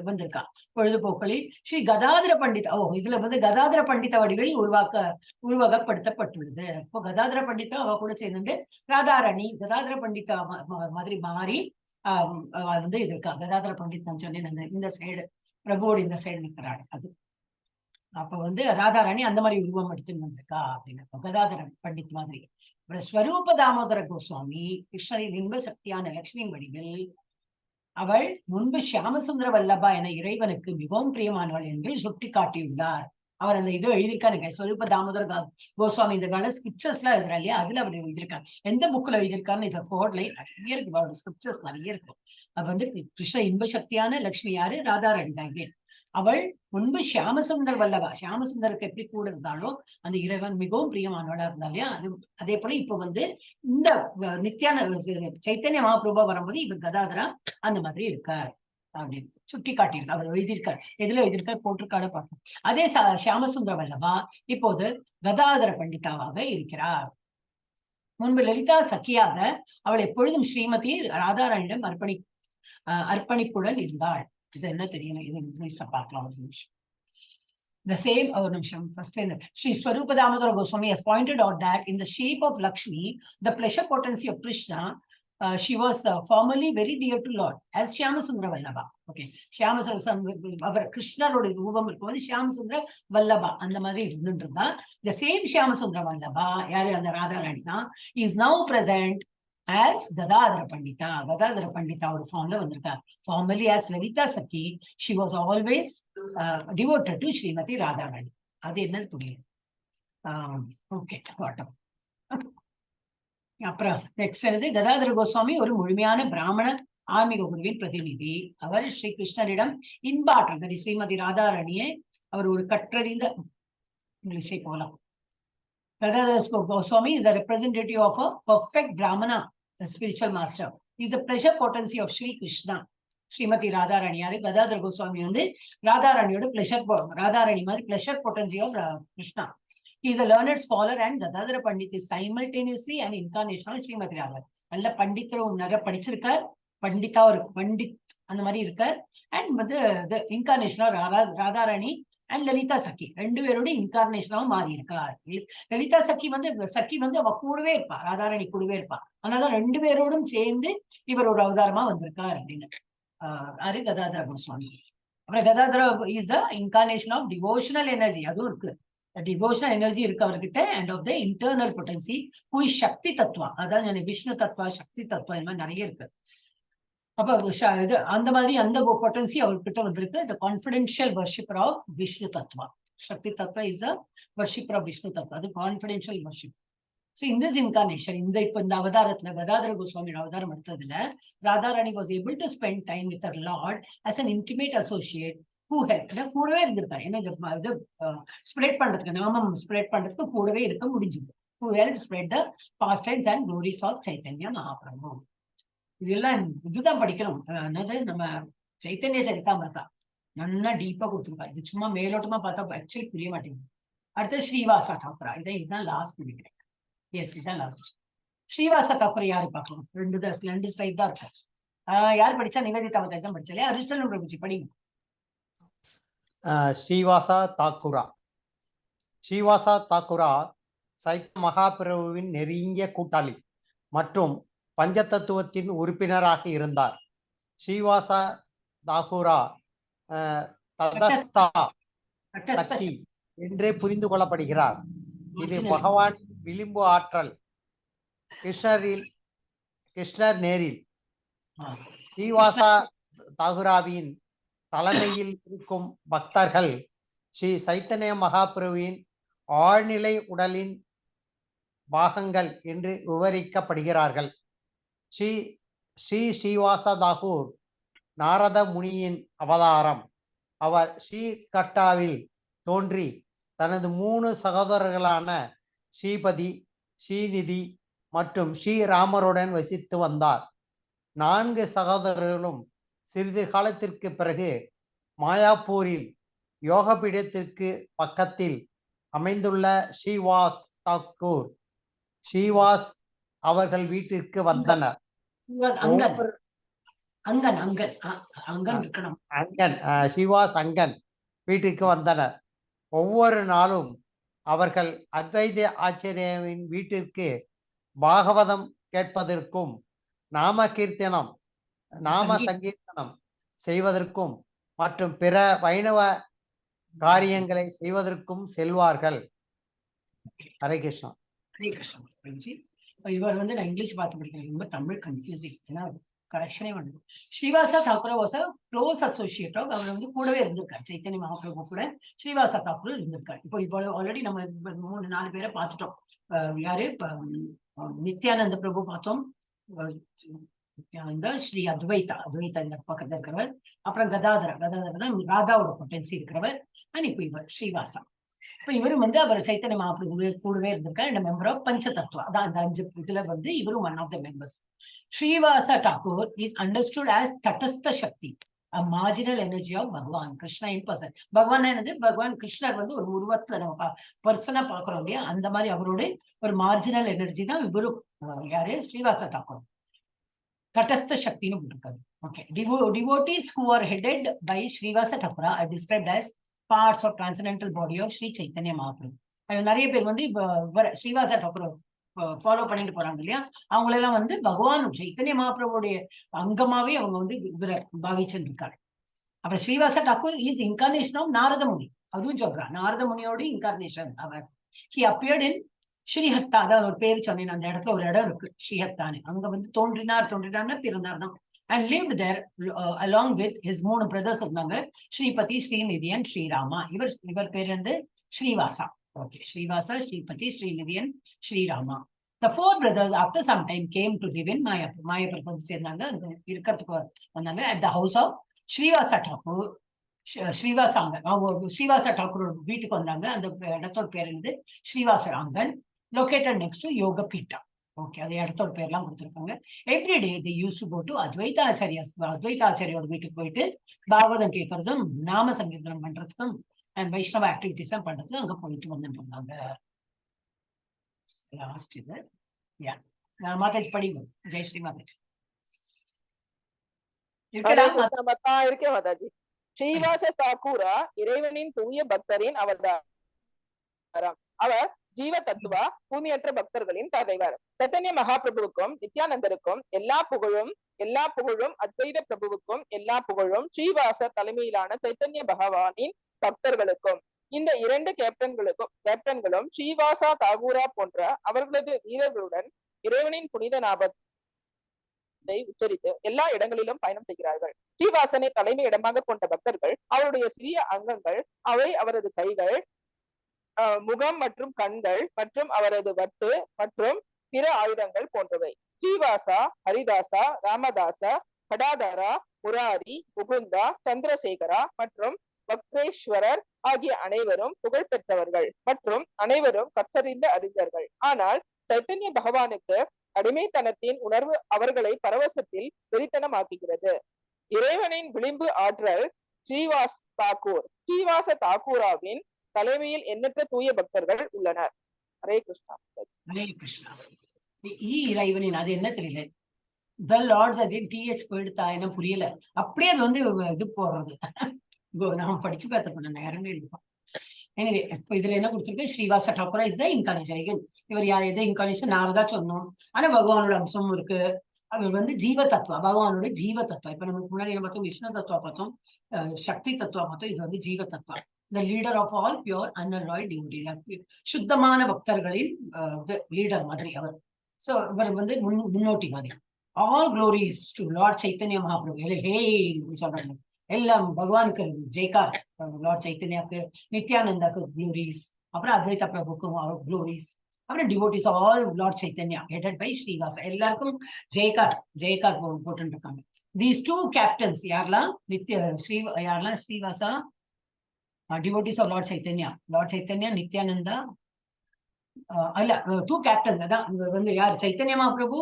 Speaker 1: வந்திருக்கா. பொழுதுபோக்களில் ஸ்ரீ கதாதர பண்டித இதுல கதாதர பண்டித வடிவில் உருவகப்படுத்தப்பட்டுள்ளது. இப்போ கதாதர பண்டிதா அவ கூட சேர்ந்து ராதாராணி கதாதர பண்டிதா மாதிரி மாறி இது இருக்கா. கதாதர பண்டித் நான் சொன்னேன், இந்த சைடு பிரபுவோட இந்த சைடு நிற்கிறாள். அது அப்ப ராதாராணி அந்த மாதிரி உருவம் எடுத்துன்னு வந்திருக்கா அப்படின்னு. கதாதர பண்டித் மாதிரி. ஸ்வரூப தாமோதர கோஸ்வாமி கிருஷ்ணரின் இன்ப சக்தியான லட்சுமியின் வடிவில் அவள் முன்பு ஷியாமசுந்தர வல்லபா என இறைவனுக்கு மிகவும் பிரியமானவள் என்று சுட்டி காட்டியுள்ளார். அவர் அந்த இது எழுதியிருக்காருங்க. ஸ்வரூப தாமோதர கோஸ்வாமி இந்த கால ஸ்கிரிப்சர்ஸ் எல்லாம் எழுதுறா இல்லையா, அதுல அவர் எழுதியிருக்காரு. எந்த புக்ல எழுதியிருக்காருன்னு இதுல போர்ட்ல நிறைய இருக்கு. அவரோட ஸ்கிரிப்சர்ஸ் நிறைய இருக்கும். அது கிருஷ்ண இன்ப சக்தியான லட்சுமி யாரு? ராதாராணி தான். அவள் முன்பு ஷியாமசுந்தர் வல்லபா, ஷியாமசுந்தருக்கு எப்படி கூட இருந்தாலோ அந்த இறைவன் மிகவும் பிரியமானவளா இருந்தா இல்லையா, அதே போல இப்ப இந்த நித்யான சைத்தன்ய மகாபிரபா வரும்போது இவர் கதாதரா அந்த மாதிரி இருக்கார் அப்படின்னு சுட்டி காட்டியிருக்கார். அவர் எழுதியிருக்கார். எதுல எழுதியிருக்கார் போட்டிருக்காரு பார்ப்போம். அதே ஷியாமசுந்தர வல்லபா இப்போது கதாதர பண்டிதாவாக இருக்கிறார். முன்பு லலிதா சக்கியாக அவள் எப்பொழுதும் ஸ்ரீமதி ராதாராணியிடம் அர்ப்பணிப்புடன் இருந்தாள். இது என்ன தெரியல, இது இங்கிலீஷ்ல பார்க்கலாம் ஒரு நிமிஷம். The same first Sri Swarupa Damodara Goswami has pointed out that in the shape of Lakshmi, the pleasure potency of Krishna, she was formerly very dear to Lord as Shyamasundara Vallabha. Okay, Shyamasundara Krishnaரோட ரூபம் இருக்கும்போது Shyamasundara Vallabha அந்த மாதிரி இருந்துட்டு. The same Shyamasundara Vallabha யாரு? அந்த ராதாராணி தான். is now present as Gadadhara Pandita. Gadadhara Pandita ஒரு ஃபார்ம்ல வந்திருக்கா. Formerly as Lalita Sakhi, she was always devoted to Srimati Radharani. அது என்னன்னு புரியல. ஓகே, அப்புறம் நெக்ஸ்ட் கதாதர கோஸ்வாமி ஒரு முழுமையான பிராமண ஆன்மீக குருவின் பிரதிநிதி. அவர் ஸ்ரீ கிருஷ்ணரிடம் இன்பாற்றல் ஸ்ரீமதி ராதாராணியை அவர் ஒரு கற்றறிந்த இங்கிலீஷை போலாம். Gadadhara Goswami is a representative of a perfect Brahmana, the spiritual master. He is the pleasure potency of Sri Krishna. Srimati Radharani யாரு? Gadadhara Goswami ராதாராணியோட ராதாராணி மாதிரி pleasure potency of Krishna. He is a learned scholar and Gadadhara Pandit is simultaneously an incarnation of Srimati Radharani. நல்ல பண்டித்தரும் நிறைய படிச்சிருக்கார். பண்டிதா ஒரு பண்டித் அந்த மாதிரி இருக்கார். And the incarnation of Radharani and Lalita Sakhi, ரெண்டு பேரோட இன்கார்னேஷனாவும் மாறி இருக்கார். லலிதா சக்கி வந்து அவ கூடவே இருப்பா, ராதாராணி கூடவே இருப்பா. அதனால ரெண்டு பேரோடும் சேர்ந்து இவர் ஒரு அவதாரமா வந்திருக்கார் அப்படின்னு அரு கதாதர கோஸ்வாமி. அப்புறம் Gadadhara is the incarnation of devotional energy, அதுவும் இருக்கு. டிவோஷனல் எனர்ஜி இருக்கு அவர்கிட்ட. And of the internal potency who is shakti tattva, அதாவது விஷ்ணு தத்துவா, சக்தி தத்துவா, இந்த மாதிரி நிறைய இருக்கு. அப்ப இது அந்த மாதிரி அந்த பொட்டன்சி அவர்கிட்ட வந்திருக்கு. The confidential worshipper of Vishnu tattva. Shakti tattva is the worshipper of Vishnu tattva, அது confidential worship. So in this incarnation, இந்த அவதாரத்துல கதாதர கோஸ்வாமி அவதாரம் எடுத்ததுல Radharani was able to spend time with her Lord as an intimate associate who helped. கூடவே இருந்திருக்காரு. ஏன்னா இது ஸ்ப்ரெட் பண்றதுக்கு, நாமம் ஸ்ப்ரெட் பண்றதுக்கு கூடவே இருக்க முடிஞ்சது. who helped spread the pastimes and glories of Chaitanya Mahaprabhu. இதெல்லாம் இதுதான் படிக்கணும். என்னது நம்ம சைத்தன்ய சரிதாமிரதா நல்லா டீப்பா கொடுத்துருக்கா. இது சும்மா மேலோட்டமா பார்த்தா ஆக்சுவலி புரிய மாட்டேங்குது. அடுத்து ஸ்ரீவாசா தாக்குரா, இதுதான் லாஸ்ட் நினைக்கிறேன். எஸ், இதுதான் லாஸ்ட். ஸ்ரீவாசா தாக்குரா யாரு பார்க்கலாம்? ரெண்டு ஸ்லைட் தான் இருக்கு. யார் படிச்சா? நிவேதிதா தான் படிச்சாலே. அரிஸ்டல் பிரபுஜி படிங்க.
Speaker 2: ஸ்ரீவாசா தாக்குரா. ஸ்ரீவாசா தாக்குரா சைத்த மகாபிரபுவின் நெருங்கிய கூட்டாளி மற்றும் பஞ்சதத்துவத்தின் உறுப்பினராக இருந்தார். ஸ்ரீவாசா தாக்குரா ததஸ்தா சக்தி என்றே புரிந்து கொள்ளப்படுகிறார். இது பகவான் விளிம்பு ஆற்றல். கிருஷ்ணர் நேரில் ஸ்ரீவாசா தாகுராவின் தலைமையில் இருக்கும் பக்தர்கள் ஸ்ரீ சைத்தன்ய மகாபிரபுவின் ஆழ்நிலை உடலின் பாகங்கள் என்று விவரிக்கப்படுகிறார்கள். ஸ்ரீவாசா தாகூர் நாரத முனியின் அவதாரம். அவர் ஸ்ரீகட்டாவில் தோன்றி தனது 3 சகோதரர்களான ஸ்ரீபதி, ஸ்ரீநிதி மற்றும் ஸ்ரீராமருடன் வசித்து வந்தார். 4 சகோதரர்களும் சிறிது காலத்திற்கு பிறகு மாயாப்பூரில் யோகபீடத்திற்கு பக்கத்தில் அமைந்துள்ள ஸ்ரீவாஸ் தாக்கூர் ஸ்ரீவாஸ் அவர்கள் வீட்டிற்கு வந்தனர். ஸ்ரீவாஸ் அங்கன் வீட்டிற்கு வந்தனர். ஒவ்வொரு நாளும் அவர்கள் அத்வைத ஆச்சாரியாவின் வீட்டிற்கு பாகவதம் கேட்பதற்கும் நாம சங்கீர்த்தனம் செய்வதற்கும் மற்றும் பிற வைணவ காரியங்களை செய்வதற்கும் செல்வார்கள். ஹரே கிருஷ்ணா.
Speaker 1: ஹரே கிருஷ்ணா. இவர் நான் இங்கிலீஷ் பார்த்து படிக்கிறேன், ரொம்ப தமிழ் கன்ஃபியூசிங், ஏன்னா கரெக்ஷனே வந்து. Srivasa Thakur was a close associate of, அவர் கூடவே இருந்திருக்காரு. சைத்தன்ய மகாபிரபு கூட ஸ்ரீவாசா தாக்கூர் இருந்திருக்காரு. இப்போ ஆல்ரெடி நம்ம 3-4 பேரை பார்த்துட்டோம். யாரு? நித்யானந்த பிரபு பார்த்தோம், நித்யானந்த, ஸ்ரீ அத்வைதா இந்த பக்கத்துல இருக்கிறவர், அப்புறம் கதாதர தான் ராதாவோட பொட்டன்சி இருக்கிறவர். அண்ட் இப்போ இவர் ஸ்ரீவாசா. இப்ப இவரும் அவர் சைத்தன்ய மகாபிரபு கூடவே இருந்திருக்காரு. மெம்பர் ஆஃப் பஞ்ச தத்துவா, அதான் அந்த 5 இதுல இவரும் one of the members. Srivasa Thakur is understood as Tatastha Shakti, a marginal energy of Bhagavan, Krishna in person. Bhagavan என்னது? பகவான் கிருஷ்ணர் ஒரு உருவத்துல நம்ம பர்சனா பாக்குறோம் இல்லையா, அந்த மாதிரி அவரோட ஒரு மார்ஜினல் எனர்ஜி தான் இவரும். யாரு? ஸ்ரீவாசா தாக்கூர். தட்டஸ்த சக்தின்னு போட்டிருக்காரு. Okay. Devotees who are headed by Srivasa Thakur are described as parts of transcendental body of Sri Chaitanya Mahaprabhu. நிறைய பேர் ஸ்ரீவாசா தாக்கூர் ஃபாலோ பண்ணிட்டு போறாங்க இல்லையா, அவங்களெல்லாம் பகவான் சைத்தன்ய மகாபிரபுடைய அங்கமாவே அவங்க இவரை பாவிச்சுட்டு இருக்காரு. அப்புறம் Srivasa Thakur is incarnation of Narada Muni, அதுவும் சொல்றான். நாரத முனியோட இன்கார்னேஷன் அவர். ஹி அப்பியர்ட் இன் ஸ்ரீஹத்தா, அதாவது ஒரு பேர் சொன்னேன், அந்த இடத்துல ஒரு இடம் இருக்கு ஸ்ரீஹத்தான்னு. அங்க தோன்றினார்னா பிறந்தார் தான். And lived there along with his 3 brothers இருந்தாங்க, ஸ்ரீபதி, ஸ்ரீநிதி and ஸ்ரீராமா. இவர் பேர் Srivasa. Okay, Srivasa, Sripati, Srinidhi and Srirama. The 4 brothers after some time came to live in Mayapur சேர்ந்தாங்க. இருக்கிறதுக்கு வந்தாங்க at the house of Srivasa Thakur. Srivasa Thakur வீட்டுக்கு வந்தாங்க. அந்த இடத்தோட பேர் என்னது? ஸ்ரீவாச அங்கன், located next to Yoga Pita. Okay, அது இடத்தோட பேர்லாம் கொடுத்துருக்காங்க. Every day they used to go to அத்வைத ஆச்சாரியோட வீட்டுக்கு போயிட்டு பாகவதம் கேட்கறதும் நாம சங்கீர்த்தனம் பண்றதுக்கும் அண்ட் வைஷ்ணவ ஆக்டிவிட்டிஸ் தான் பண்றது அங்க போயிட்டு வந்துட்டு இருந்தாங்க. லாஸ்ட் இது மாதாஜி படிங்க. ஜெய் ஸ்ரீ மாதாஜி.
Speaker 4: இருக்கேன் மாதாஜி. ஸ்ரீவாச தாக்கூரா இறைவனின் தூய பக்தரின் அவதாரம். அவர் ஜீவ தத்துவா பூமியற்ற பக்தர்களின் தலைவர். சைத்தன்ய மகாபிரபுவுக்கும் நித்யானந்தருக்கும் எல்லா புகழும் அத்வைத பிரபுவுக்கும் எல்லா புகழும் ஸ்ரீவாசர் தலைமையிலான சைத்தன்ய பகவானின் பக்தர்களுக்கும். இந்த இரண்டு கேப்டன்களும் ஸ்ரீவாசா தாகூரா போன்ற அவர்களது வீரர்களுடன் இறைவனின் புனித நாமத்தை உச்சரித்து எல்லா இடங்களிலும் பயணம் செய்கிறார்கள். ஸ்ரீவாசனை தலைமை இடமாக கொண்ட பக்தர்கள் அவருடைய சிறிய அங்கங்கள், அவை அவரது கைகள், முகம் மற்றும் கண்கள் மற்றும் அவரது வட்டு மற்றும் பிற ஆயுதங்கள் போன்றவை. ஸ்ரீவாசா, ஹரிதாசா, ராமதாசா, கடாதாரா, முராரி, முகுந்தா, சந்திரசேகரா மற்றும் வக்ரேஸ்வரர் ஆகிய அனைவரும் புகழ் பெற்றவர்கள் மற்றும் அனைவரும் கற்றறிந்த அறிஞர்கள். ஆனால் சைத்தன்ய பகவானுக்கு அடிமைத்தனத்தின் உணர்வு அவர்களை பரவசத்தில் வெறித்தனமாக்குகிறது. இறைவனின் விளிம்பு ஆற்றல் ஸ்ரீவாச தாக்கூராவின் தலைமையில் எண்ணற்ற தூய பக்தர்கள் உள்ளனர். ஹரே கிருஷ்ணா.
Speaker 1: ஹரே கிருஷ்ணா. இறைவனின் அது என்ன தெரியல, த லார்ட்ஸ் அது டிஹெச் போயிடுத்தா என்ன புரியல. அப்படியே அது வந்து இது போடுறது நாம படிச்சு பார்த்த நேரமே இருப்போம். எனவே இப்ப இதுல என்ன கொடுத்திருக்கு, ஸ்ரீவாச டாக்கூரா இஸ் த இன்கார்னேஷன். இவர் எதை இன்கார்னேஷன் நாம தான் சொன்னோம். ஆனா பகவானோட அம்சமும் இருக்கு. அவர் வந்து ஜீவ தத்துவா, பகவானோட ஜீவ தத்துவா. இப்ப நமக்கு முன்னாடி என்ன பார்த்தோம், விஷ்ணு தத்துவா பார்த்தோம், சக்தி தத்துவா பார்த்தோம். இது வந்து ஜீவ தத்துவா. the leader of all pure unalloyed devotees. சுத்தமான பக்தர்களின் லீடர் மாதிரி அவர். சோ இவர் வந்து முன்னோட்டி மாதிரி. all glories to Lord Chaitanya Mahaprabhu. ஹே சொல்றாங்க எல்லாம் பகவானுக்கு ஜெய்கார். லார்ட் சைத்தன்யாவுக்கு, நித்யானந்தாக்கு க்ளோரிஸ், அப்புறம் அத்வைத பிரபுக்கும் க்ளோரிஸ், அப்புறம் devotees all lord Chaitanya headed by Srivasa. எல்லாருக்கும் ஜெய்கார் போட்டு இருக்காங்க. these two captains யாரெல்லாம் யாரெல்லாம் Srivasa, devotees of Lord Chaitanya, Nityananda, two captains, அதான் வந்து யார், Chaitanya Mahaprabhu,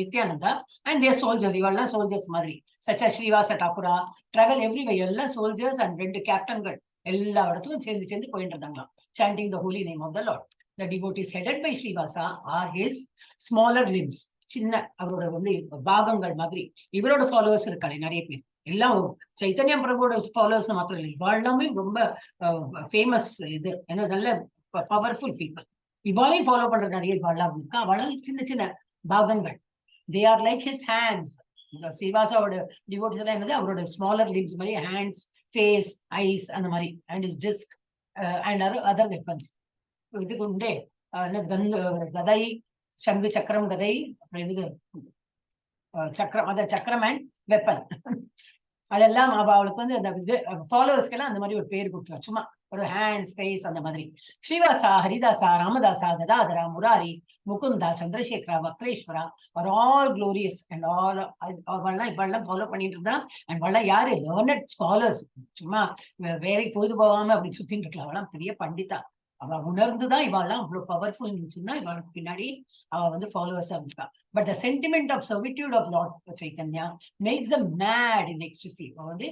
Speaker 1: Nityananda, and their soldiers. இவெல்லாம் சோல்ஜர்ஸ் மாதிரி. such as Srivasa Thakura travel everywhere. எல்லாம் சோல்ஜர்ஸ் அண்ட் ரெண்டு கேப்டன்கள் எல்லா இடத்துக்கும் சேர்ந்து போயிட்டு இருந்தாங்களாம், chanting the holy name of the Lord. The devotees headed by Srivasa are his smaller limbs. சின்ன அவரோட வந்து பாகங்கள் மாதிரி. இவரோட ஃபாலோவர்ஸ் இருக்காங்க நிறைய பேர். எல்லாம் சைத்தன்ய பிரபுவோட ஃபாலோவர்ஸ் மாத்திரம் இல்லை, இவாழ்லாமே ரொம்ப ஃபேமஸ். இது ஏன்னா நல்ல பவர்ஃபுல் பீப்புள். இவாளையும் ஃபாலோ பண்ற நிறைய இவாழ்லாம் இருக்கா. அவளாம் சின்ன சின்ன பாகங்கள். They are like his hands. ஸ்ரீவாசாவோட டிவோட்டிஸ் எல்லாம் என்னது, அவரோட ஸ்மாலர் லிம்ஸ் மாதிரி, ஹேண்ட்ஸ், ஃபேஸ், ஐஸ் அந்த மாதிரி, and is disc and other weapons. இதுக்கு உண்டே கதை, சங்கு சக்கரம் கதை, இது சக்கரம், அத சக்கரம் அண்ட் வெப்பன். அதெல்லாம் அவளுக்கு வந்து அந்த இது ஃபாலோவர்ஸ்க்கெல்லாம் அந்த மாதிரி ஒரு பேர் கொடுத்துருவா. சும்மா ஒரு ஹேண்ட் ஸ்பேஸ் அந்த மாதிரி. Srivasa, Haridasa, Ramadasa, Gadadhara, Murari, Mukunda, Chandrasekhara, Vakreshvara are all glorious and all. இவெல்லாம் ஃபாலோ பண்ணிட்டு இருந்தா. அண்ட் இவெல்லாம் யாரு, லேர்னட் ஸ்காலர்ஸ். சும்மா வேலைக்கு பொழுது போகாம அப்படி சுத்திட்டு இருக்கலாம். அவெல்லாம் பெரிய பண்டிதா. அவ உணர்ந்துதான் இவாள்லாம் அவ்வளவு பவர்ஃபுல் இருந்துச்சுன்னா இவளுக்கு பின்னாடி அவ வந்து ஃபாலோவர்ஸா இருக்கா. But the sentiment of servitude of lord Chaitanya makes them mad in ecstasy. அவ வந்து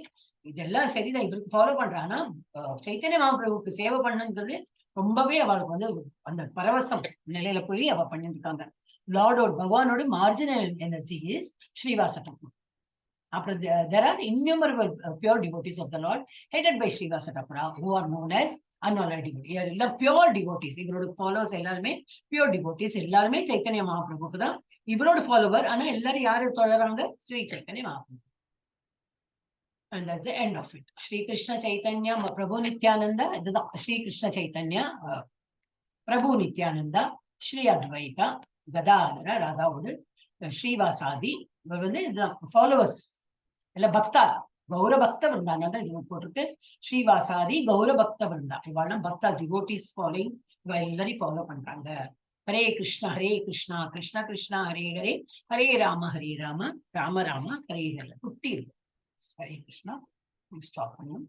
Speaker 1: இதெல்லாம் சரிதான், இவருக்கு ஃபாலோ பண்றான்னா சைத்தன்ய மகாபிரபுக்கு சேவை பண்ணுங்கிறது ரொம்பவே அவளுக்கு வந்து அந்த பரவசம் நிலையில போய் அவ பண்ணிட்டு இருக்காங்க. லார்டோட பகவானோட மார்ஜினல் எனர்ஜி இஸ் ஸ்ரீவாச டாக்கூர். அப்புறம் there are innumerable pure devotees of the Lord headed by Srivasa Thakura who are known as unalloyed devotees. எல்லாம் பியூர் டிவோட்டிஸ். இவரோட ஃபாலோவர்ஸ் எல்லாருமே பியூர் டிவோட்டிஸ். எல்லாருமே சைத்தன்ய மகாபிரபுக்கு தான் இவரோட ஃபாலோவர். ஆனா எல்லாரும் யாரு தொடராங்க, Sri Chaitanya Mahaprabhu. And that's the end of it. Sri Krishna Chaitanya Prabhu Nityananda, இதுதான் ஸ்ரீ கிருஷ்ண சைத்தன்யா, பிரபு நித்யானந்தா, ஸ்ரீ அத்வைதா, கதாதர, ராதாவோடு, ஸ்ரீவாசாதி. இவர் வந்து இதுதான் ஃபாலோவர்ஸ் இல்ல பக்தா, கௌரபக்த விருந்தான இது போட்டுட்டு ஸ்ரீவாசாதி கௌரபக்த விருந்தா. இவாள்லாம் பக்தா, டிவோட்டிஸ் ஃபாலோயிங். இவ எல்லாரையும் ஃபாலோ பண்றாங்க. ஹரே கிருஷ்ணா கிருஷ்ணா கிருஷ்ணா ஹரே ஹரே, ஹரே ராம ராம ராம ஹரே ஹரே. குட்டி இருக்கு. ஹரே கிருஷ்ணா. ஸ்டாப் பண்ணும்.